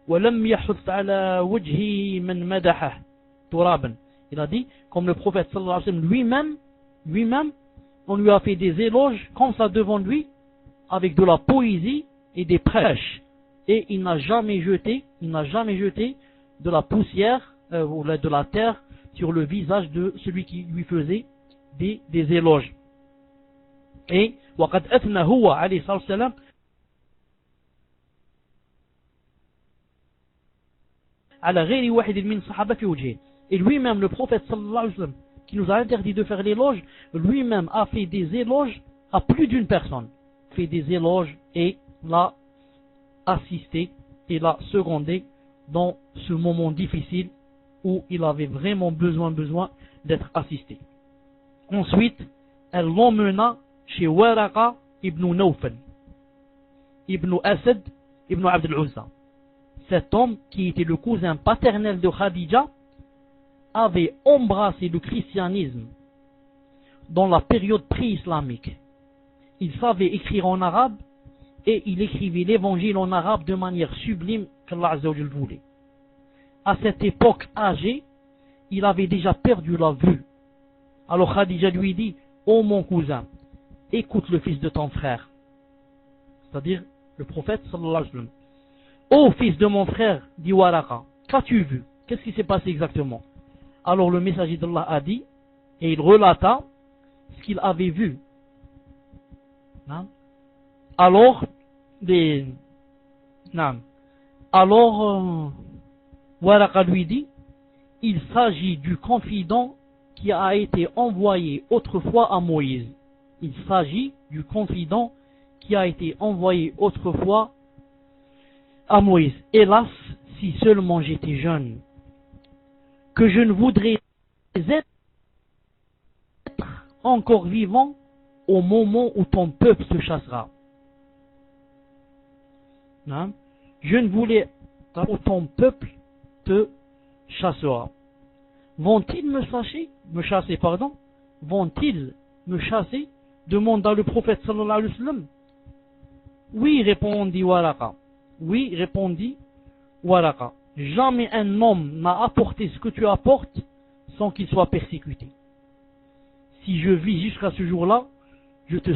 ولم يحث على وجه من مدحه ترابا. Il a dit, comme le prophète sallallahu alayhi wa sallam lui-même, on lui a fait des éloges comme ça devant lui, avec de la poésie et des prêches. Et il n'a jamais jeté de la poussière ou de la terre sur le visage de celui qui lui faisait des éloges. Et وقد أثنى هو عليه الصلاة والسلام على غير واحد من صحابة في وجهه. Et lui-même, le prophète sallallahu alayhi wa sallam, qui nous a interdit de faire l'éloge, lui-même a fait des éloges à plus d'une personne, fait des éloges et l'a assisté et l'a secondé dans ce moment difficile où il avait vraiment besoin d'être assisté. Ensuite, elle l'emmena chez Waraqa ibn Nawfal, ibn Asad, ibn Abd al-Uzza. Cet homme, qui était le cousin paternel de Khadija, avait embrassé le christianisme dans la période pré-islamique. Il savait écrire en arabe et il écrivait l'évangile en arabe de manière sublime qu'Allah Azza wa Jal voulait. À cette époque âgée, il avait déjà perdu la vue. Alors Khadija lui dit, ô mon cousin, écoute le fils de ton frère, c'est-à-dire le prophète sallallahu alayhi wa sallam. Ô fils de mon frère, dit Waraqa, qu'as-tu vu? Qu'est-ce qui s'est passé exactement? Alors le messager d'Allah a dit, et il relata ce qu'il avait vu. Alors, Waraqa lui dit, il s'agit du confident qui a été envoyé autrefois à Moïse. Il s'agit du confident qui a été envoyé autrefois à Moïse. Hélas, si seulement j'étais jeune, que je ne voudrais être encore vivant au moment où ton peuple te chassera. Je ne voulais pas où ton peuple te chassera. Vont-ils me chasser, Vont-ils me chasser? Demanda le prophète sallallahu alayhi wa sallam. Oui, répondit Waraqa. Oui, répondit Waraqa. Jamais un homme n'a apporté ce que tu apportes sans qu'il soit persécuté. Si je vis jusqu'à ce jour-là, je te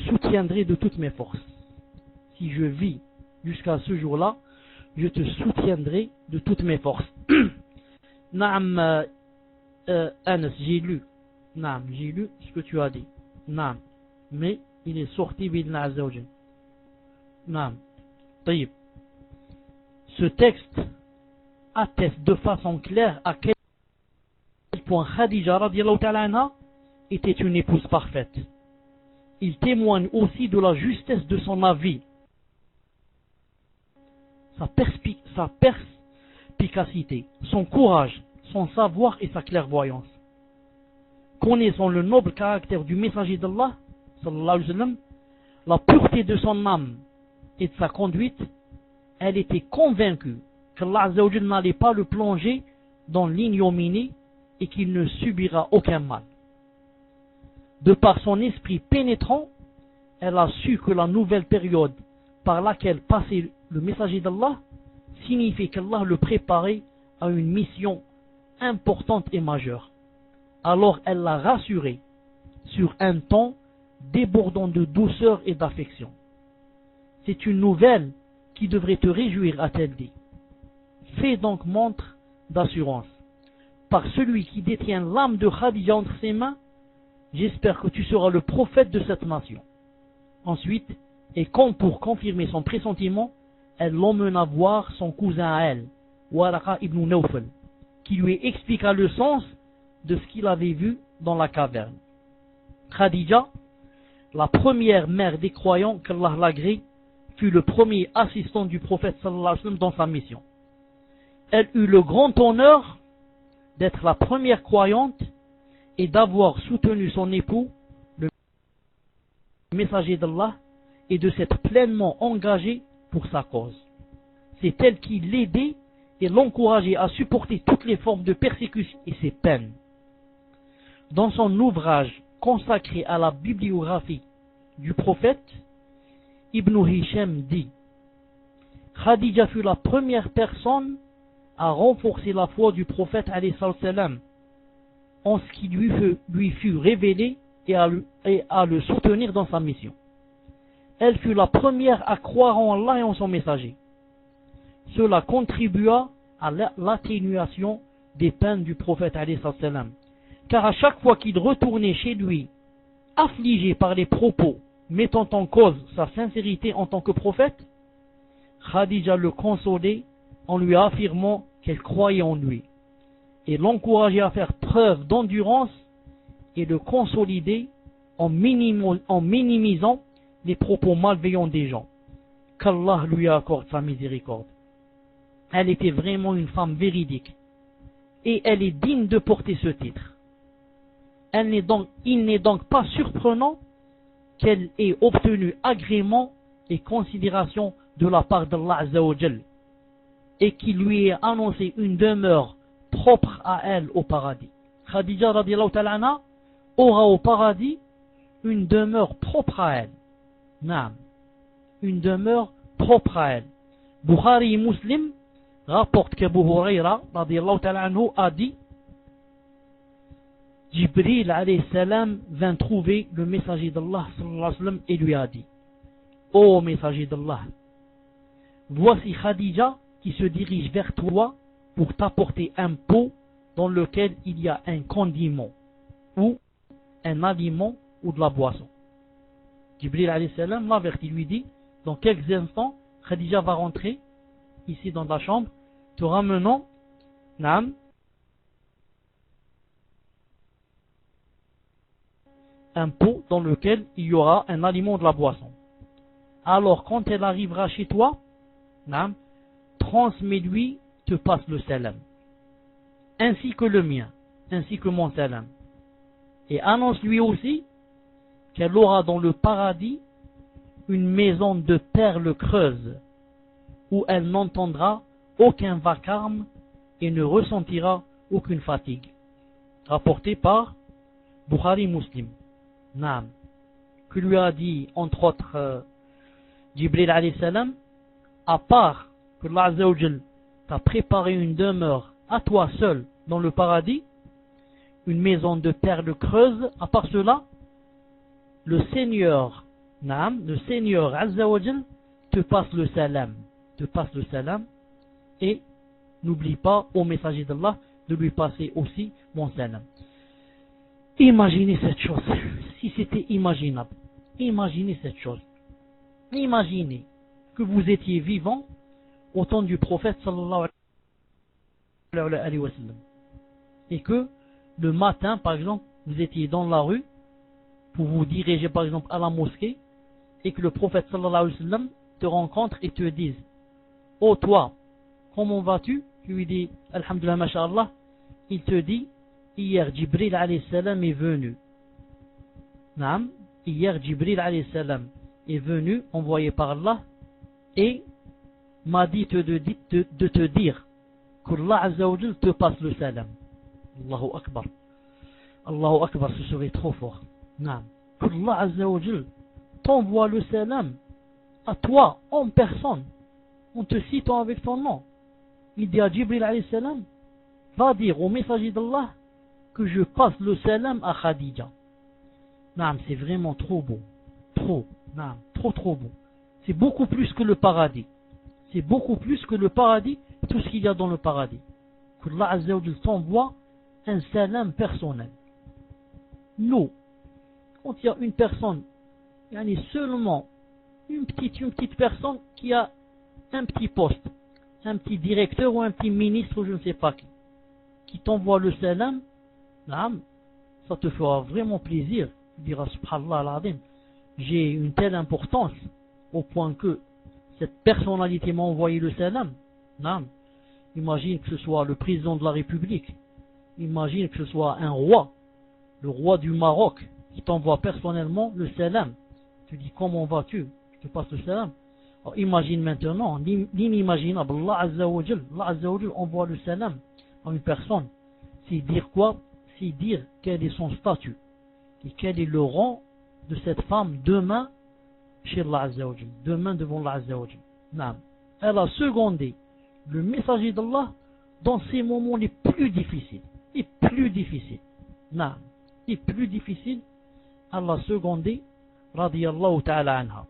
soutiendrai de toutes mes forces. Si je vis jusqu'à ce jour-là, je te soutiendrai de toutes mes forces. Naam, Anas, j'ai lu ce que tu as dit. Naam, mais il est sorti bidna azza wa jal. Naam, taïb. Ce texte atteste de façon claire à quel point Khadija radiyallahu ta'ala anha était une épouse parfaite. Il témoigne aussi de la justesse de son avis, sa perspicacité, son courage, son savoir et sa clairvoyance. Connaissant le noble caractère du messager d'Allah, sallallahu alayhi wa sallam, la pureté de son âme et de sa conduite, elle était convaincue qu'Allah Azza wa Jal n'allait pas le plonger dans l'ignominie et qu'il ne subira aucun mal. De par son esprit pénétrant, elle a su que la nouvelle période par laquelle passait le messager d'Allah signifiait qu'Allah le préparait a une mission importante et majeure. Alors elle l'a rassuré sur un ton débordant de douceur et d'affection. C'est une nouvelle qui devrait te réjouir, a-t-elle dit. Fais donc montre d'assurance. Par celui qui détient l'âme de Khadija entre ses mains, j'espère que tu seras le prophète de cette nation. Ensuite, et comme pour confirmer son pressentiment, elle l'emmena voir son cousin à elle, Waraqa ibn Nawfal, qui lui expliqua le sens de ce qu'il avait vu dans la caverne. Khadija, la première mère des croyants qu'Allah l'agrée, fut le premier assistant du prophète sallallahu alayhi wa sallam dans sa mission. Elle eut le grand honneur d'être la première croyante et d'avoir soutenu son époux, le messager d'Allah, et de s'être pleinement engagée pour sa cause. C'est elle qui l'aidait et l'encourageait à supporter toutes les formes de persécution et ses peines. Dans son ouvrage consacré à la bibliographie du prophète, Ibn Hisham dit: Khadija fut la première personne à renforcer la foi du prophète alayhi salam en ce qui lui fut révélé et à le soutenir dans sa mission. Elle fut la première à croire en Allah et en son messager. Cela contribua à l'atténuation des peines du prophète alayhi salam, car à chaque fois qu'il retournait chez lui, affligé par les propos mettant en cause sa sincérité en tant que prophète, Khadija le consolait en lui affirmant qu'elle croyait en lui, et l'encourageait à faire preuve d'endurance et le consolidait en minimisant les propos malveillants des gens. Qu'Allah lui accorde sa miséricorde. Elle était vraiment une femme véridique, et elle est digne de porter ce titre. Il n'est donc pas surprenant qu'elle ait obtenu agrément et considération de la part d'Allah Azza wa Jal, et qu'il lui ait annoncé une demeure propre à elle au paradis. Khadija radiyallahu ta'ala anha aura au paradis une demeure propre à elle. Naam, une demeure propre à elle. Bukhari et Muslim rapportent qu'Abu Huraira radiyallahu ta'ala anhu a dit: Jibril alayhi salam vint trouver le messager d'Allah sallallahu alayhi wa sallam et lui a dit: Ô messager d'Allah, voici Khadija qui se dirige vers toi pour t'apporter un pot dans lequel il y a un condiment ou un aliment ou de la boisson. Jibril alayhi salam l'avertit, lui dit: dans quelques instants, Khadija va rentrer ici dans la chambre, te ramenant un pot dans lequel il y aura un aliment ou de la boisson. Alors quand elle arrivera chez toi, transmets-lui, te passe le salam, ainsi que le mien, ainsi que mon salam, et annonce-lui aussi qu'elle aura dans le paradis une maison de perles creuses où elle n'entendra aucun vacarme et ne ressentira aucune fatigue. Rapporté par Bukhari Muslim. Naam. Que lui a dit entre autres Jibril alayhi salam: à part que Allah Azza wa Jal t'a préparé une demeure à toi seul dans le paradis, une maison de perles creuses, à part cela, le Seigneur Azza wa Jal te passe le salam, et n'oublie pas au messager d'Allah de lui passer aussi mon salam. Imaginez cette chose, si c'était imaginable. Imaginez cette chose. Imaginez que vous étiez vivant au temps du prophète sallallahu alayhi wa sallam, et que le matin, par exemple, vous étiez dans la rue pour vous diriger par exemple à la mosquée, et que le prophète sallallahu alayhi wa sallam te rencontre et te dise: oh toi, comment vas-tu? Tu lui dis alhamdulillah, masha'Allah. Il te dit: hier Jibril alayhi salam est venu. Hier Jibril alayhi salam est venu, envoyé par Allah, et m'a dit de te dire qu'Allah Azza wa Jal te passe le salam. Allahu Akbar. Allahu Akbar, ce serait trop fort. Qu'Allah Azza wa Jal t'envoie le salam à toi en personne, en te citant avec ton nom. Il dit à Jibril alayhi salam: va dire au messager d'Allah que je passe le salam à Khadija. Naam, c'est vraiment trop beau. Trop, naam, trop beau. C'est beaucoup plus que le paradis. C'est beaucoup plus que le paradis, tout ce qu'il y a dans le paradis. Que Allah Azza wa Jal t'envoie un salam personnel. Nous, quand il y a une personne, yani seulement une petite personne qui a un petit poste, un petit directeur ou un petit ministre ou je ne sais pas qui t'envoie le salam, ça te fera vraiment plaisir. Tu diras subhanallah al-azim, j'ai une telle importance au point que cette personnalité m'a envoyé le salam. Imagine que ce soit le président de la République, imagine que ce soit un roi, le roi du Maroc qui t'envoie personnellement le salam. Tu dis comment vas-tu? Je te passe le salam. Alors, imagine maintenant, l'inimaginable, Allah Azza wa Jal envoie le salam à une personne. C'est dire quoi? C'est dire quel est son statut et quel est le rang de cette femme demain chez Allah Azza wa Jal, demain devant Allah Azza wa Jal. Elle a secondé le messager d'Allah dans ces moments les plus difficiles. Les plus difficiles. Les plus difficiles, elle a secondé radiyallahu ta'ala anha.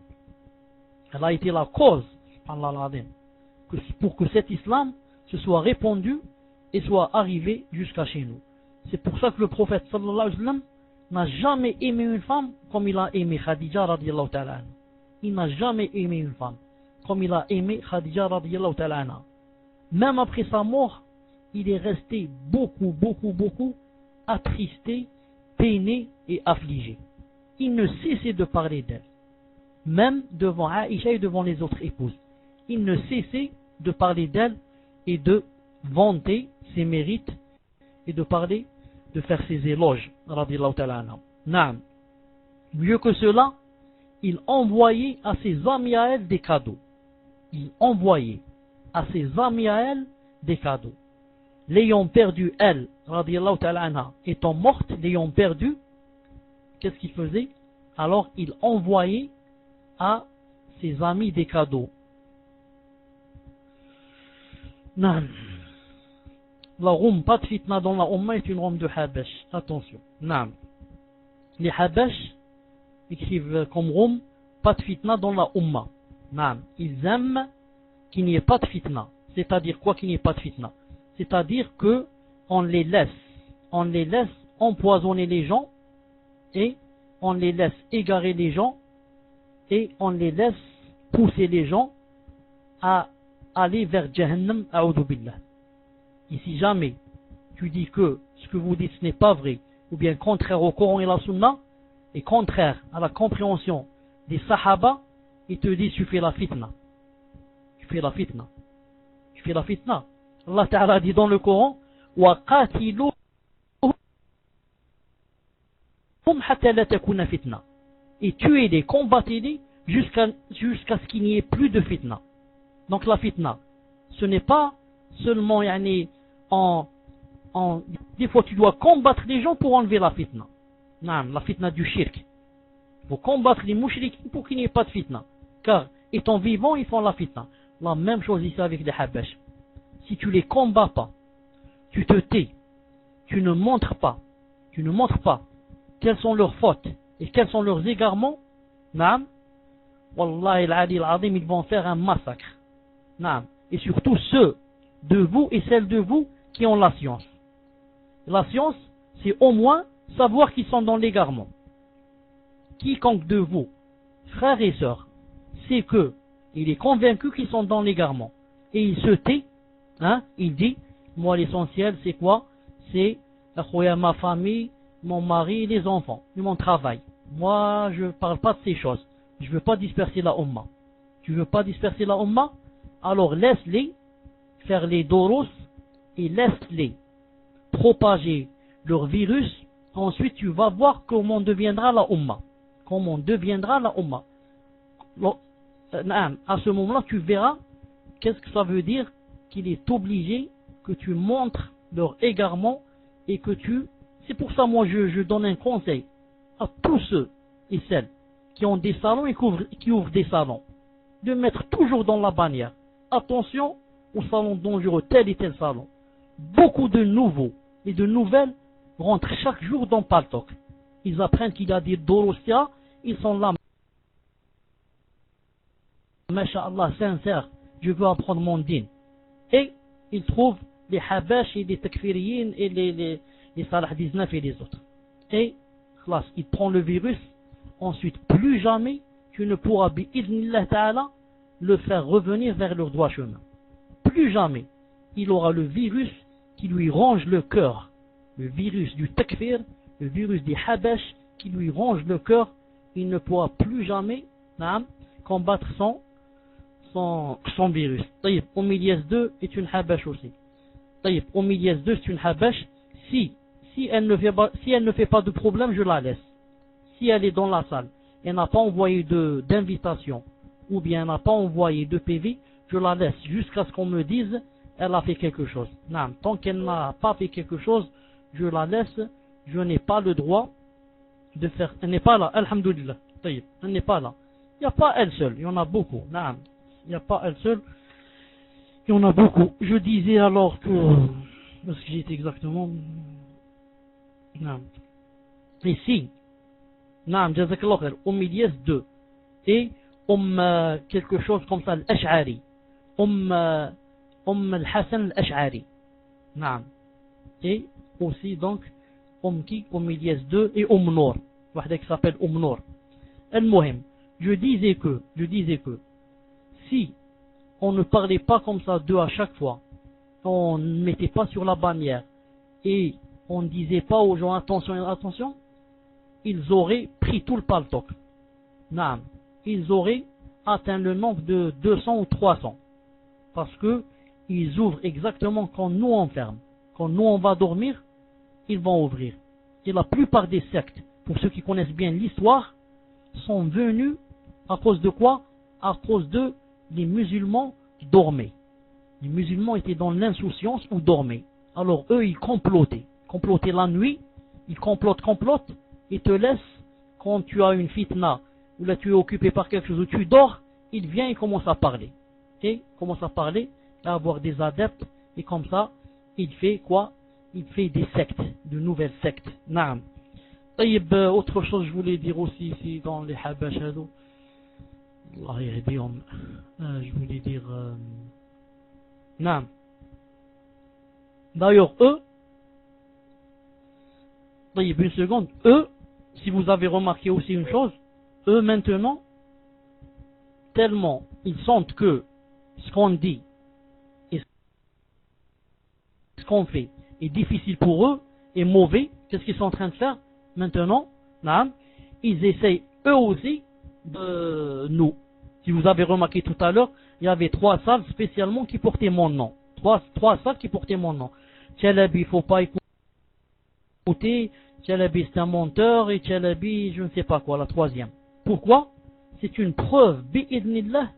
Elle a été la cause, pour que cet islam se soit répandu et soit arrivé jusqu'à chez nous. C'est pour ça que le prophète sallallahu alayhi wa sallam n'a jamais aimé une femme comme il a aimé Khadija radiyallahu ta'ala anha. Il n'a jamais aimé une femme comme il a aimé Khadija radiyallahu ta'ala anha. Même après sa mort, il est resté beaucoup attristé, peiné et affligé. Il ne cessait de parler d'elle. Même devant Aïcha et devant les autres épouses. Il ne cessait de parler d'elle et de vanter ses mérites et de parler, de faire ses éloges. Radiyallahu ta'ala anha. Naam. Mieux que cela, il envoyait à ses amis à elle des cadeaux. Il envoyait à ses amis à elle des cadeaux. L'ayant perdu, elle, radiyallahu ta'ala anha, étant morte, l'ayant perdu, qu'est-ce qu'il faisait? Alors il envoyait à ses amis des cadeaux. Non. La Roum, pas de fitna dans la Ummah, est une Roum de Habash. Attention. Non. Les Habash écrivent comme Roum, pas de fitna dans la Ummah. Non. Ils aiment qu'il n'y ait pas de fitna. C'est-à-dire quoi qu'il n'y ait pas de fitna? C'est-à-dire que on les laisse empoisonner les gens et on les laisse égarer les gens et on les laisse pousser les gens à aller vers Jahannam, a'udhu billah. Et si jamais tu dis que ce que vous dites ce n'est pas vrai, ou bien contraire au Coran et la Sunna, et contraire à la compréhension des Sahaba, ils te disent tu fais la fitna. Tu fais la fitna. Tu fais la fitna. Allah Ta'ala dit dans le Coran, وَقَاتِلُوهُمْ حَتَّى لَا تَكُونَ fitna. Et tuez-les, combattez-les jusqu'à ce qu'il n'y ait plus de fitna. Donc la fitna, ce n'est pas seulement des fois tu dois combattre les gens pour enlever la fitna. Non, la fitna du shirk. Il faut combattre les mouchriquins pour qu'il n'y ait pas de fitna. Car étant vivants, ils font la fitna. La même chose ici avec les habash. Si tu les combats pas, tu te tais, tu ne montres pas quelles sont leurs fautes et quels sont leurs égarements, naam, wallahi al-ali al-azim, ils vont faire un massacre. Naam. Et surtout ceux de vous et celles de vous qui ont la science. La science, c'est au moins savoir qu'ils sont dans l'égarement. Quiconque de vous, frères et sœurs, sait que il est convaincu qu'ils sont dans l'égarement et il se tait, il dit, moi l'essentiel c'est quoi? C'est ma famille, mon mari, les enfants, et mon travail. Moi je ne parle pas de ces choses. Je ne veux pas disperser la Ummah. Tu ne veux pas disperser la Ummah? Alors laisse-les faire les doros et laisse-les propager leur virus. Ensuite tu vas voir comment deviendra la Ummah. Comment deviendra la Ummah. À ce moment-là tu verras qu'est-ce que ça veut dire qu'il est obligé que tu montres leur égarement et que tu... C'est pour ça moi je donne un conseil à tous ceux et celles qui ont des salons et qui ouvrent des salons, de mettre toujours dans la bannière: attention aux salons dangereux, tel et tel salon. beaucoup de nouveaux et de nouvelles rentrent chaque jour dans Paltalk. Ils apprennent qu'il y a des Dorosia, ils sont là, Masha'Allah, sincères, je veux apprendre mon din. Et ils trouvent les Habash et les Takfiriyin et les Salah 19 et les autres. Et, classe, ils prennent le virus, ensuite, plus jamais, tu ne pourras, bi'idhnillah ta'ala, le faire revenir vers leur droit chemin. Plus jamais, il aura le virus qui lui ronge le cœur. Le virus du takfir, le virus des habash qui lui ronge le cœur, il ne pourra plus jamais combattre son virus. Taïb, Oumiliès 2 est une habash aussi. Taïb, Oumiliès 2 c'est une habash. Si elle ne fait pas de problème, je la laisse. Si elle est dans la salle, elle n'a pas envoyé d'invitation, ou bien elle n'a pas envoyé de PV, je la laisse jusqu'à ce qu'on me dise elle a fait quelque chose. Non, tant qu'elle n'a pas fait quelque chose, je la laisse. Je n'ai pas le droit de faire. Elle n'est pas là, alhamdoulilah. Elle n'est pas là. Il n'y a pas elle seule, il y en a beaucoup. Non, il n'y a pas elle seule, il y en a beaucoup. Je disais alors que. Parce que j'étais exactement. Non. Ici, non, Jazakallah khair, Oumiliès 2. Et quelque chose comme ça, l'Ash'ari. Al-Hassan al-Ash'ari. Naam. Et aussi donc, Oumiliès 2 et Nour. Wahda qui s'appelle Nour. Al-Muhim. Je disais que, si on ne parlait pas comme ça d'eux à chaque fois, on ne mettait pas sur la bannière, et on ne disait pas aux gens attention, ils auraient pris tout le paltok. Naam. Ils auraient atteint le nombre de 200 ou 300. Parce que ils ouvrent exactement quand nous on ferme. Quand nous on va dormir, ils vont ouvrir. Et la plupart des sectes, pour ceux qui connaissent bien l'histoire, sont venus à cause de quoi? À cause de les musulmans dormaient. Les musulmans étaient dans l'insouciance ou dormaient. Alors eux ils complotaient. Complotaient la nuit, ils complotent, et te laissent, quand tu as une fitna, ou là tu es occupé par quelque chose, où tu dors, il vient et commence à parler. Et commence à parler, à avoir des adeptes, et comme ça, il fait quoi? Il fait des sectes, de nouvelles sectes. Naam. Taïb, autre chose je voulais dire aussi ici dans les Habash hado. Allah yahdihum. Je voulais dire Naam. D'ailleurs eux, taïb, une seconde, eux, si vous avez remarqué aussi une chose, eux maintenant, tellement ils sentent que ce qu'on dit et ce qu'on fait est difficile pour eux, est mauvais, qu'est-ce qu'ils sont en train de faire maintenant? Ils essayent eux aussi de nous. Si vous avez remarqué tout à l'heure, il y avait 3 salles spécialement qui portaient mon nom. 3 salles qui portaient mon nom. Tchalabi, il ne faut pas écouter, Tchalabi c'est un menteur, et Tchalabi je ne sais pas quoi, la 3e. Pourquoi? C'est une preuve, bi'idnillah,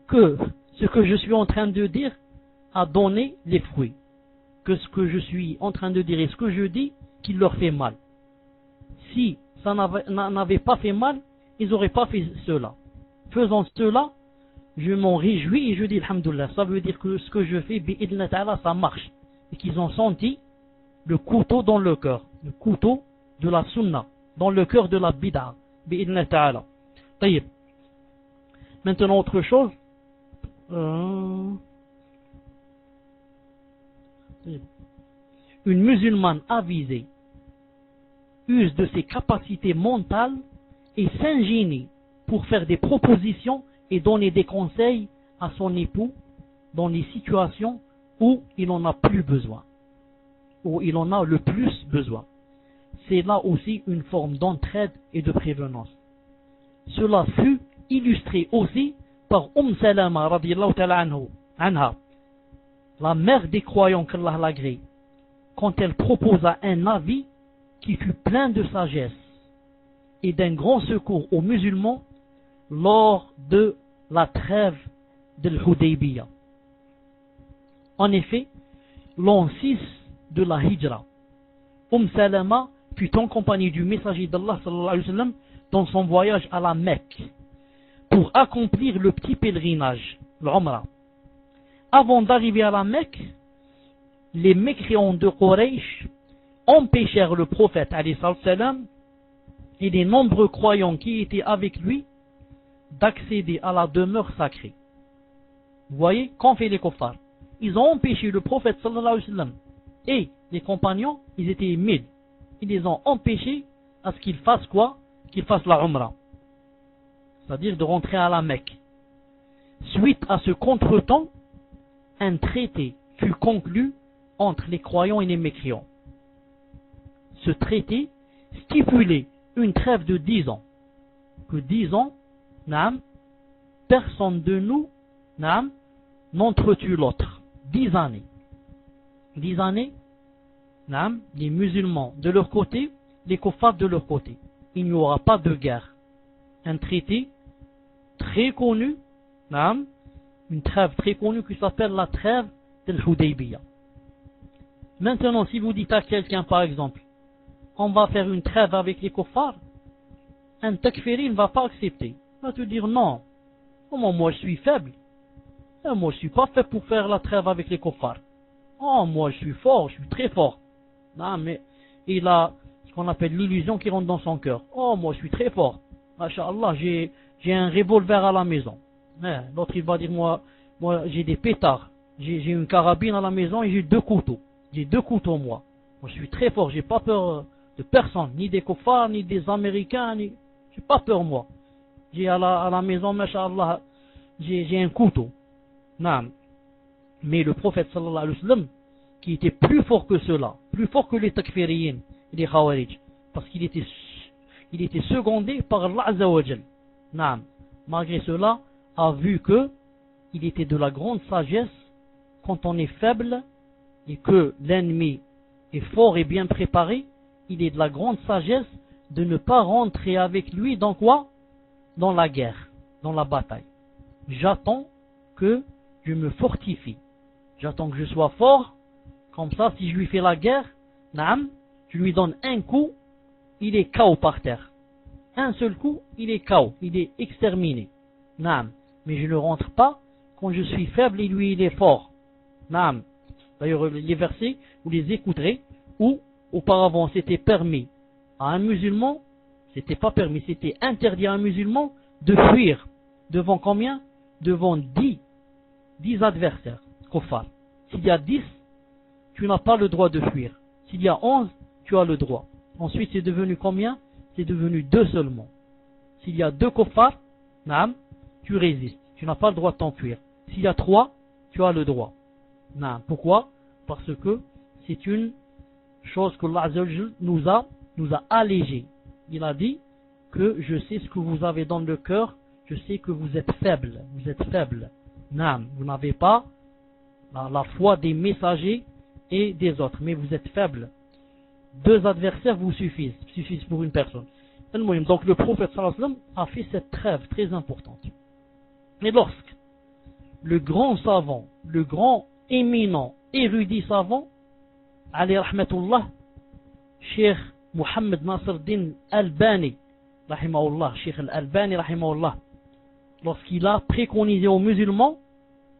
que ce que je suis en train de dire a donné les fruits. Que ce que je suis en train de dire et ce que je dis, qu'il leur fait mal. Si ça n'avait pas fait mal, ils n'auraient pas fait cela. Faisant cela, je m'en réjouis et je dis alhamdoulilah. Ça veut dire que ce que je fais, bi'idnillah ta'ala, ça marche. Et qu'ils ont senti le couteau dans le cœur. Le couteau de la sunna. Dans le cœur de la bid'a. Bi'idnillah ta'ala. Taïb. Maintenant, autre chose. Une musulmane avisée use de ses capacités mentales et s'ingénie pour faire des propositions et donner des conseils à son époux dans les situations où il en a plus besoin, où il en a le plus besoin. C'est là aussi une forme d'entraide et de prévenance. Cela fut illustré aussi par Salama radiyallahu ta'ala anha, la mère des croyants qu'Allah l'agrée, quand elle proposa un avis qui fut plein de sagesse et d'un grand secours aux musulmans lors de la trêve de l'Hudaybiyah. En effet, l'an 6 de la Hijra, Salama fut en compagnie du messager d'Allah sallallahu alayhi wa sallam dans son voyage à la Mecque pour accomplir le petit pèlerinage, l'Umrah. Avant d'arriver à la Mecque, les mécréants de Quraysh empêchèrent le prophète alayhi salam et les nombreux croyants qui étaient avec lui d'accéder à la demeure sacrée. Vous voyez, qu'ont fait les kuffars? Ils ont empêché le prophète sallallahu alayhi wa sallam et les compagnons, ils étaient 1000. Ils les ont empêchés à ce qu'ils fassent quoi? Qu'ils fassent la Umrah. C'est-à-dire de rentrer à la Mecque. Suite à ce contretemps, un traité fut conclu entre les croyants et les mécréants. Ce traité stipulait une trêve de 10 ans. Que 10 ans, personne de nous n'entretue l'autre. 10 années. 10 années, les musulmans de leur côté, les kuffars de leur côté. Il n'y aura pas de guerre. Un traité très connu, une trêve très connue qui s'appelle la trêve d'Al-Hudaybiyah. Maintenant, si vous dites à quelqu'un, par exemple, on va faire une trêve avec les kuffars, un takfiri ne va pas accepter. Il va te dire non. Comment moi je suis faible? Moi je suis pas fait pour faire la trêve avec les kuffars. Oh, moi je suis fort, je suis très fort. Non, mais il a ce qu'on appelle l'illusion qui rentre dans son cœur. Oh, moi je suis très fort. Masha'Allah, j'ai un revolver à la maison. L'autre il va dire moi j'ai des pétards. J'ai une carabine à la maison et j'ai 2 couteaux. J'ai 2 couteaux moi. Moi je suis très fort, j'ai pas peur de personne, ni des kuffars, ni des Américains, j'ai pas peur moi. J'ai à la maison, masha'Allah, j'ai un couteau. Non. Mais le prophète sallallahu alayhi wa sallam, qui était plus fort que cela, plus fort que les takfiriyin et les khawarij, parce qu'il était secondé par Allah Azza wa Jal. Non. Malgré cela, a vu que il était de la grande sagesse quand on est faible et que l'ennemi est fort et bien préparé, il est de la grande sagesse de ne pas rentrer avec lui dans quoi? Dans la guerre, dans la bataille. J'attends que je me fortifie. J'attends que je sois fort. Comme ça, si je lui fais la guerre, je lui donne un coup, il est KO par terre. Un seul coup, il est KO, il est exterminé. Mais je ne rentre pas quand je suis faible et lui il est fort. D'ailleurs, les versets, vous les écouterez, où auparavant c'était permis à un musulman, c'était pas permis, c'était interdit à un musulman de fuir devant combien? Devant 10 adversaires, kuffar. S'il y a 10, tu n'as pas le droit de fuir. S'il y a 11, tu as le droit. Ensuite, c'est devenu combien? C'est devenu 2 seulement. S'il y a 2 kuffar, tu résistes. Tu n'as pas le droit de t'enfuir. S'il y a 3, tu as le droit. Pourquoi? Parce que c'est une chose que Allah nous a allégé. Il a dit que je sais ce que vous avez dans le cœur, je sais que vous êtes faible. Vous êtes faible. Vous n'avez pas la foi des messagers et des autres, mais vous êtes faible. 2 adversaires vous suffisent pour une personne. Donc le prophète sallallahu alayhi wa sallam a fait cette trêve très importante. Et lorsque le grand savant, le grand éminent, érudit savant, alayhi rahmatullah, Cheikh Mohammed Nasruddin Albani, rahimahullah, Cheikh Al-Albani, rahimahullah, lorsqu'il a préconisé aux musulmans,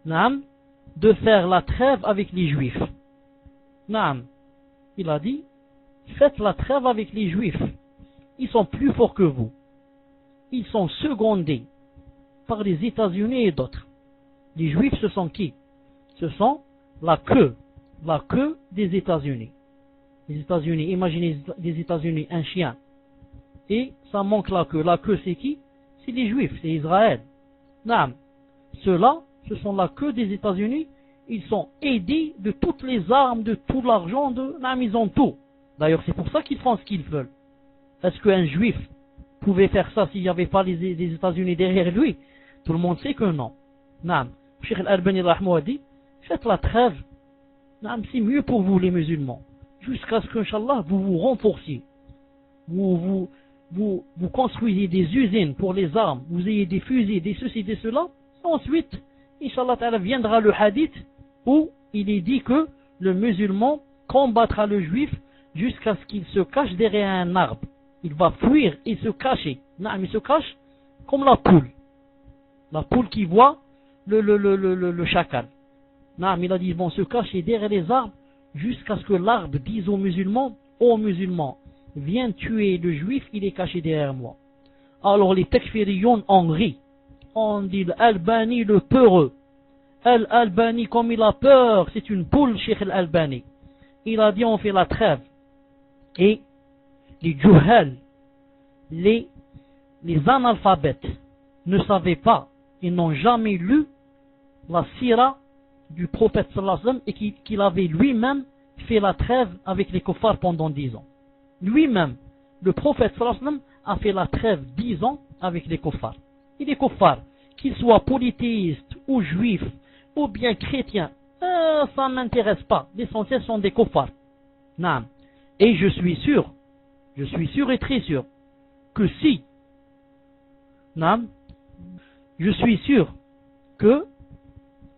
de faire la trêve avec les juifs. Il a dit, faites la trêve avec les juifs. Ils sont plus forts que vous. Ils sont secondés par les États-Unis et d'autres. Les juifs, ce sont qui? Ce sont la queue des États-Unis. Les États-Unis, imaginez les États-Unis, un chien. Et ça manque la queue. La queue, c'est qui? C'est les juifs, c'est Israël. Ceux-là, ce sont la queue des États-Unis. Ils sont aidés de toutes les armes, de tout l'argent, ils ont tout. D'ailleurs, c'est pour ça qu'ils font ce qu'ils veulent. Est-ce qu'un juif pouvait faire ça s'il n'y avait pas les États-Unis derrière lui? Tout le monde sait que non. Cheikh Al-Albani a dit, faites la trêve. C'est mieux pour vous les musulmans. Jusqu'à ce qu'Inch'Allah vous vous renforciez. Vous construisez des usines pour les armes. Vous ayez des fusils, des ceci, des cela. Ensuite, Inch'Allah Ta'ala viendra le hadith où il est dit que le musulman combattra le juif jusqu'à ce qu'il se cache derrière un arbre. Il va fuir et se cacher. Il se cache comme la poule. La poule qui voit le chacal. Il a dit, ils vont se cacher derrière les arbres jusqu'à ce que l'arbre dise aux musulmans, ô musulmans, viens tuer le juif, il est caché derrière moi. Alors les takfiriyoun en rient. On dit l'Albani le peureux. Al-Albani comme il a peur, c'est une poule, Cheikh Al-Albani. Il a dit on fait la trêve. Et les juhal, les analphabètes ne savaient pas, ils n'ont jamais lu la sira du prophète sallallahu alayhi wa sallam et qu'il avait lui-même fait la trêve avec les kuffars pendant 10 ans. Lui-même, le prophète sallallahu alayhi wa sallam a fait la trêve 10 ans avec les kuffars. Et les kuffars, qu'ils soient polythéistes ou juifs ou bien chrétiens, ça ne m'intéresse pas. L'essentiel sont des kuffars. Non. Et je suis sûr et très sûr que si, non, je suis sûr que,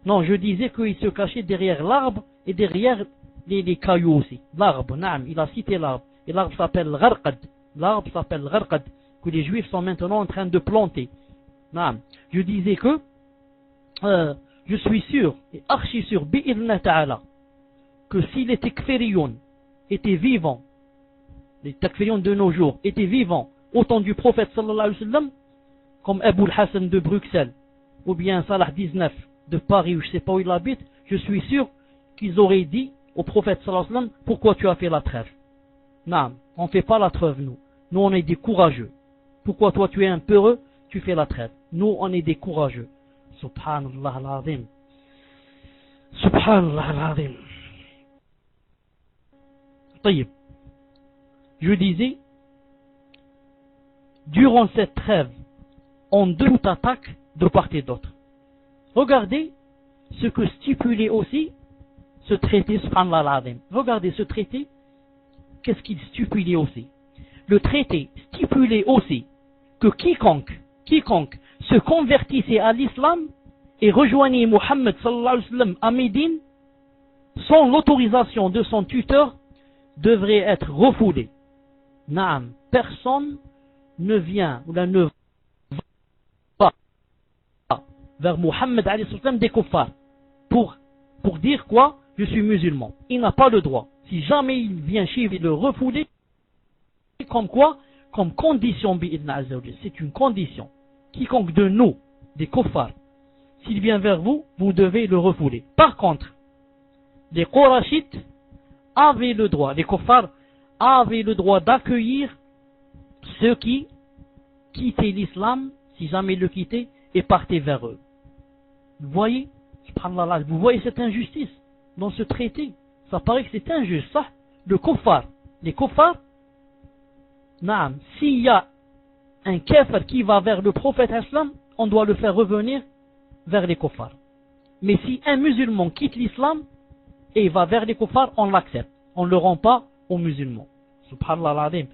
non, je disais qu'il se cachait derrière l'arbre et derrière les cailloux aussi. L'arbre, non, il a cité l'arbre. Et l'arbre s'appelle Gharqad. L'arbre s'appelle Gharqad, que les juifs sont maintenant en train de planter. Non, je disais que, je suis sûr, et archi sûr, bi'idna ta'ala, que si les takfiriyoun étaient vivants, les takfiriyoun de nos jours étaient vivants au temps du prophète sallallahu alayhi wa sallam, comme Abu al-Hassan de Bruxelles, ou bien Salah 19 de Paris, ou je ne sais pas où il habite, je suis sûr qu'ils auraient dit au prophète sallallahu alayhi wa sallam, pourquoi tu as fait la trêve? Non, on ne fait pas la trêve nous. Nous on est des courageux. Pourquoi toi tu es un peureux, tu fais la trêve? Nous on est des courageux. Subhanallah al-Azim. Subhanallah al-Azim. Taïb. Je disais, durant cette trêve, on deux attaques de part et d'autre. Regardez ce que stipulait aussi ce traité, subhanallah al-Azim. Regardez ce traité, qu'est-ce qu'il stipulait aussi? Le traité stipulait aussi que quiconque se convertissait à l'islam et rejoignait Muhammad sallallahu alayhi wa sallam à Médine, sans l'autorisation de son tuteur, devrait être refoulé. Naam, personne ne vient ou ne va vers Muhammad alayhi wa sallam des kuffars pour dire quoi? Je suis musulman. Il n'a pas le droit. Si jamais il vient chez lui le refouler, comme quoi? Comme condition bi'idna azza wa jalla. C'est une condition. Quiconque de nous, des kuffars, s'il vient vers vous, vous devez le refouler. Par contre, les Qurashites avaient le droit, les kuffars avaient le droit d'accueillir ceux qui quittaient l'islam, si jamais le quittaient, et partaient vers eux. Vous voyez, subhanallah, vous voyez cette injustice dans ce traité. Ça paraît que c'est injuste, ça. Le kuffar, les kuffars, naam, s'il y a un kafir qui va vers le prophète islam, on doit le faire revenir vers les kuffars. Mais si un musulman quitte l'islam et va vers les kuffars, on l'accepte. On ne le rend pas aux musulmans. Subhanallah al-Azim.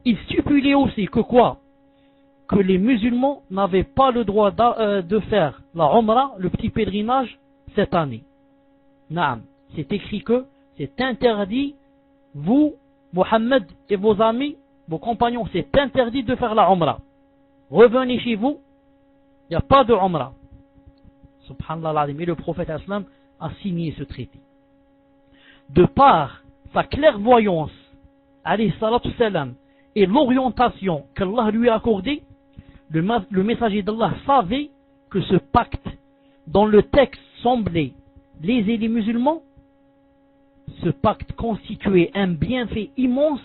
Il stipulait aussi que quoi? Que les musulmans n'avaient pas le droit de faire la Umrah, le petit pèlerinage, cette année. Naam. C'est écrit que c'est interdit, vous, Mohammed et vos amis, vos compagnons, c'est interdit de faire la Umrah. Revenez chez vous, il n'y a pas de Umrah. Subhanallah al-Azim. Et le prophète islam a signé ce traité. De par sa clairvoyance, alayhi salatu salam, et l'orientation qu'Allah lui a accordée, le messager d'Allah savait que ce pacte, dont le texte semblait léser les musulmans, ce pacte constituait un bienfait immense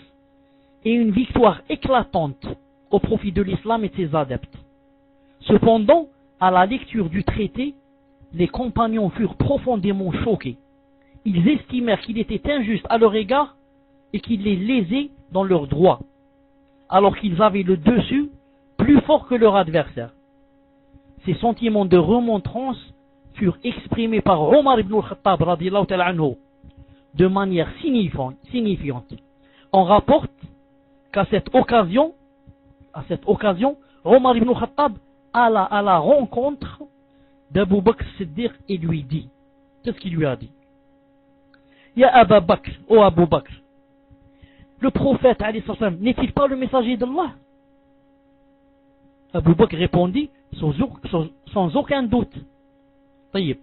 et une victoire éclatante au profit de l'islam et de ses adeptes. Cependant, à la lecture du traité, les compagnons furent profondément choqués. Ils estimèrent qu'il était injuste à leur égard et qu'il les lésait dans leurs droits, alors qu'ils avaient le dessus plus fort que leur adversaire. Ces sentiments de remontrance furent exprimés par Omar ibn al-Khattab radiyallahu ta'ala anhu de manière signifiante. On rapporte qu'à cette occasion, Omar ibn al-Khattab à la rencontre d'Abu Bakr Siddiq et lui dit, qu'est-ce qu'il lui a dit? Ya Abu Bakr, ô Abu Bakr, le prophète alayhi salam n'est-il pas le messager d'Allah? Abu Bakr répondit sans aucun doute. Taïb.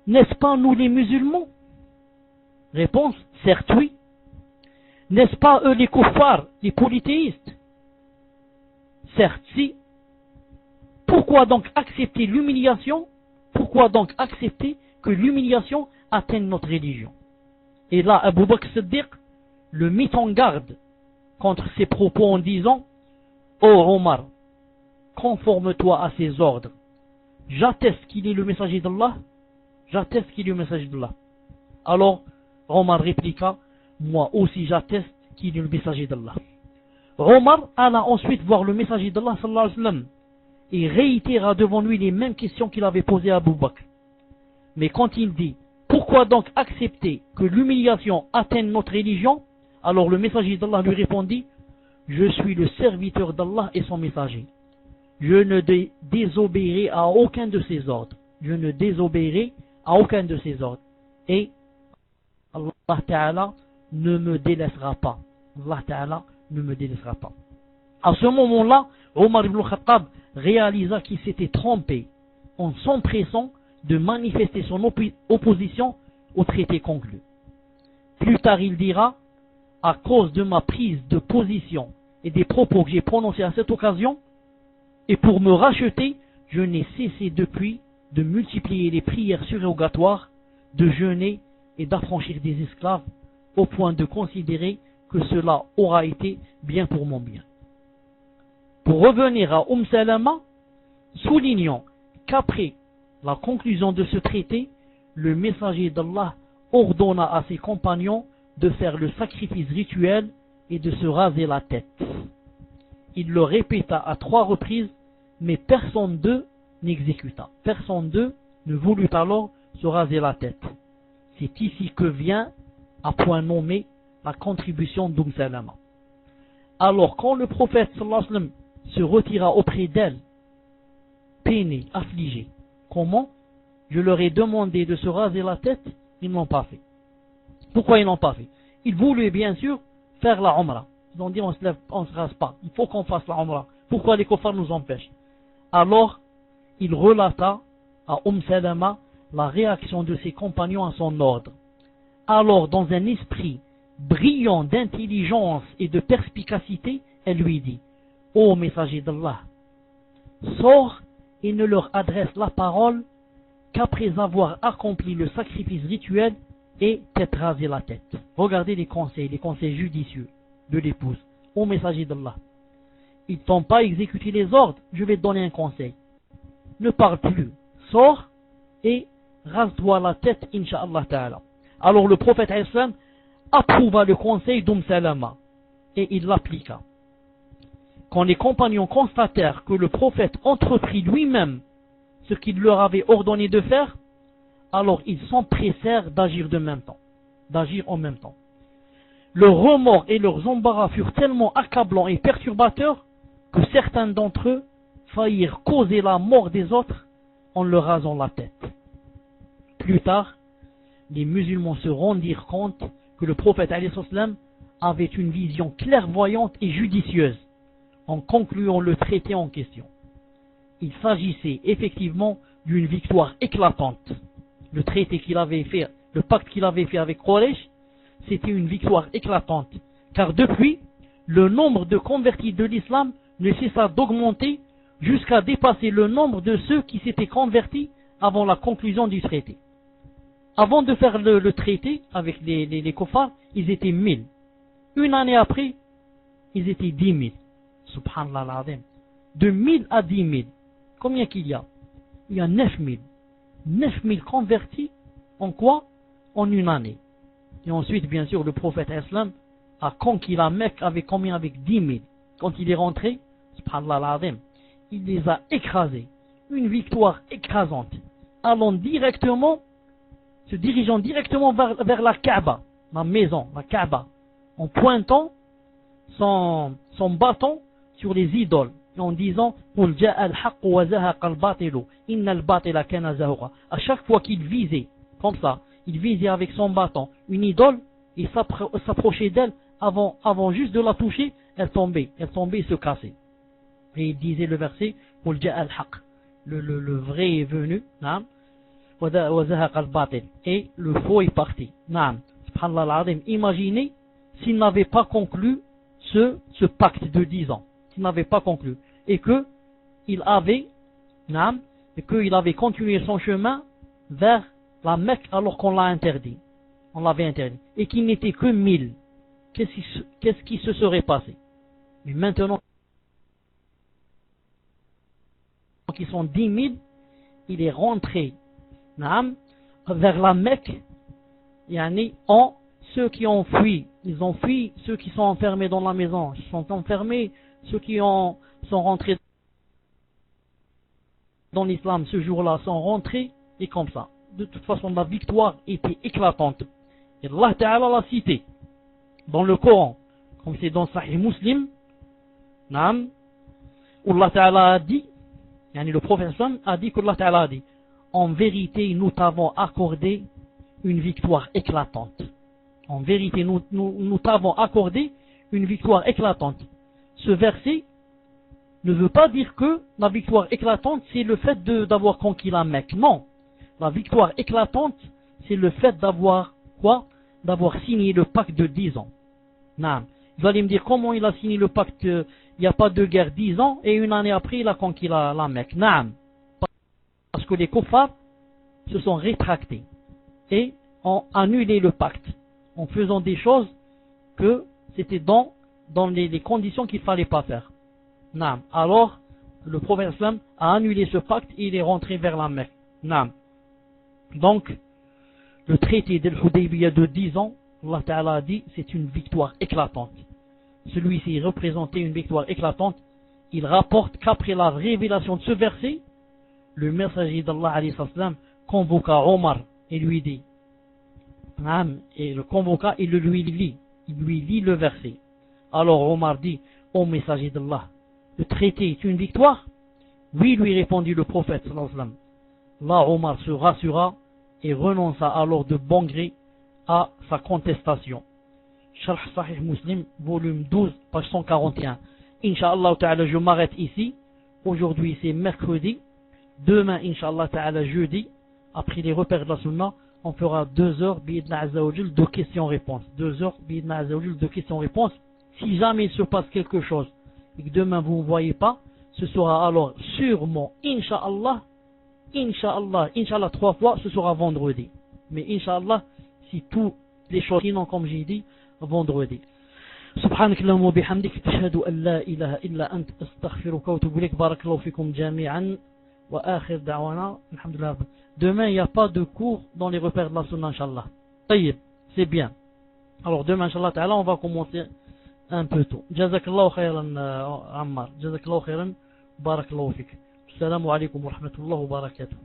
N'est-ce pas nous les musulmans? Réponse, certes oui. N'est-ce pas eux les kuffars, les polythéistes? Certes si. Pourquoi donc accepter l'humiliation? Pourquoi donc accepter que l'humiliation atteigne notre religion? Et là, Abu Bakr Siddiq le mit en garde contre ses propos en disant: Ô Omar, conforme-toi à ses ordres. J'atteste qu'il est le messager d'Allah. J'atteste qu'il est le messager d'Allah. Alors, Omar répliqua: moi aussi j'atteste qu'il est le messager d'Allah. Omar alla ensuite voir le messager d'Allah sallallahu alayhi wa sallam et réitéra devant lui les mêmes questions qu'il avait posées à Abu Bakr. Mais quand il dit: pourquoi donc accepter que l'humiliation atteigne notre religion? Alors le messager d'Allah lui répondit: je suis le serviteur d'Allah et son messager. Je ne désobéirai à aucun de ses ordres. Je ne désobéirai à aucun de ses ordres. Et Allah Ta'ala ne me délaissera pas. Allah Ta'ala ne me délaissera pas. À ce moment-là, Omar ibn Khattab réalisa qu'il s'était trompé en s'empressant de manifester son opposition au traité conclu. Plus tard, il dira: à cause de ma prise de position et des propos que j'ai prononcés à cette occasion, et pour me racheter, je n'ai cessé depuis de multiplier les prières surrogatoires, de jeûner et d'affranchir des esclaves, au point de considérer que cela aura été bien pour mon bien. Pour revenir à Salama, soulignons qu'après la conclusion de ce traité, le messager d'Allah ordonna à ses compagnons de faire le sacrifice rituel et de se raser la tête. Il le répéta à 3 reprises, mais personne d'eux n'exécuta. Personne d'eux ne voulut alors se raser la tête. C'est ici que vient, à point nommé, la contribution Salama. Alors quand le prophète sallallahu alayhi wa sallam se retira auprès d'elle, peiné, affligé, comment? Je leur ai demandé de se raser la tête, ils n'ont pas fait. Pourquoi ils n'ont pas fait? Ils voulaient bien sûr faire la Umrah. Ils ont dit: on se rase pas, il faut qu'on fasse la Umrah. Pourquoi les kuffars nous empêchent? Alors, il relata à Salama la réaction de ses compagnons à son ordre. Alors, dans un esprit brillant d'intelligence et de perspicacité, elle lui dit: ô messager d'Allah, sors et ne leur adresse la parole qu'après avoir accompli le sacrifice rituel et t'être rasé la tête. Regardez les conseils judicieux de l'épouse. Ô messager d'Allah, ils t'ont pas exécuté les ordres, je vais te donner un conseil. Ne parle plus, sors et rase-toi la tête, incha'Allah ta'ala. Alors le prophète islam approuva le conseil Salama et il l'appliqua. Quand les compagnons constatèrent que le prophète entreprit lui-même ce qu'il leur avait ordonné de faire, alors ils s'empressèrent d'agir en même temps. Leurs remords et leurs embarras furent tellement accablants et perturbateurs que certains d'entre eux faillirent causer la mort des autres en leur rasant la tête. Plus tard, les musulmans se rendirent compte que le prophète avait une vision clairvoyante et judicieuse en concluant le traité en question. Il s'agissait effectivement d'une victoire éclatante. Le traité qu'il avait fait, le pacte qu'il avait fait avec Quraysh, c'était une victoire éclatante, car depuis, le nombre de convertis de l'islam ne cessa d'augmenter jusqu'à dépasser le nombre de ceux qui s'étaient convertis avant la conclusion du traité. Avant de faire le traité avec les kuffars, ils étaient 1000. Une année après, ils étaient 10 000. Subhanallah al-Azim. De 1000 à 10 000. Combien qu'il y a? Il y a 9 000. 9 000 convertis en quoi? En une année. Et ensuite, bien sûr, le prophète islam a conquis la Mecque avec combien? Avec 10 000. Quand il est rentré, subhanallah al-Azim, il les a écrasés. Une victoire écrasante. Se dirigeant directement vers la Kaaba, la maison, la Kaaba, en pointant son bâton sur les idoles, et en disant: à chaque fois qu'il visait, comme ça, il visait avec son bâton une idole, il s'approchait d'elle, avant juste de la toucher, elle tombait et se cassait. Et il disait le verset: le vrai est venu, et le faux est parti. Subhanallah al-Azim, imaginez s'il n'avait pas conclu ce pacte de 10 ans, s'il n'avait pas conclu, et qu'il avait continué son chemin vers la Mecque alors qu'on l'a interdit. On l'avait interdit. Et qu'il n'était que 1000. Qu'est-ce qui se serait passé? Mais maintenant, qu'ils sont 10 000, il est rentré vers la Mecque, ceux qui ont fui, ils ont fui, ceux qui sont enfermés dans la maison, ils sont enfermés, ceux qui sont rentrés dans l'islam ce jour-là sont rentrés, et comme ça. De toute façon, la victoire était éclatante. Et Allah Ta'ala l'a cité dans le Coran, comme c'est dans Sahih Muslim, où Allah Ta'ala a dit, le prophète a dit qu'Allah Ta'ala a dit, en vérité, nous t'avons accordé une victoire éclatante. En vérité, nous t'avons accordé une victoire éclatante. Ce verset ne veut pas dire que la victoire éclatante, c'est le fait d'avoir conquis la Mecque. Non. La victoire éclatante, c'est le fait d'avoir signé le pacte de 10 ans. Non. Vous allez me dire, comment il a signé le pacte, il n'y a pas de guerre 10 ans, et une année après, il a conquis la Mecque. Non. Parce que les kuffars se sont rétractés et ont annulé le pacte en faisant des choses que c'était dans les conditions qu'il ne fallait pas faire. Non. Alors, le prophète a annulé ce pacte et il est rentré vers la Mecque. Non. Donc, le traité d'Al-Hudaybiyah de 10 ans, Allah Ta'ala a dit, c'est une victoire éclatante. Celui-ci représentait une victoire éclatante. Il rapporte qu'après la révélation de ce verset, le messager d'Allah alayhi salam convoqua Omar et lui dit, et le convoqua et il lui lit le verset. Alors Omar dit, ô messager d'Allah, le traité est une victoire? Oui, lui répondit le prophète sallallahu alayhi wa sallam. Là Omar se rassura et renonça alors de bon gré à sa contestation. Sharh Sahih Muslim, volume 12, page 141. Inch'Allah ta'ala, je m'arrête ici. Aujourd'hui c'est mercredi. Demain, Inch'Allah ta'ala, jeudi, après les repères de la Sunna, on fera 2 heures de questions-réponses. 2 heures de questions-réponses. Si jamais il se passe quelque chose et que demain vous ne voyez pas, ce sera alors sûrement, Inch'Allah, 3 fois, ce sera vendredi. Mais Inch'Allah, si toutes les choses, sinon comme j'ai dit, vendredi. سبحانك اللهم وبحمدك أشهد أن لا إله إلا أنت أستغفرك وأتوب إليك بارك الله فيكم جميعا وآخر دعوانا الحمد لله. Demain il n'y a pas de cours dans les repères de la Sunna Inch'Allah. C'est bien. Alors demain Inch'Allah ta'ala on va commencer un peu tôt. Jazakallahu khayran Ammar. Jazakallahu khayran. Barakallahu fik. Assalamu alaikum wa rahmatullahi wa barakatuh.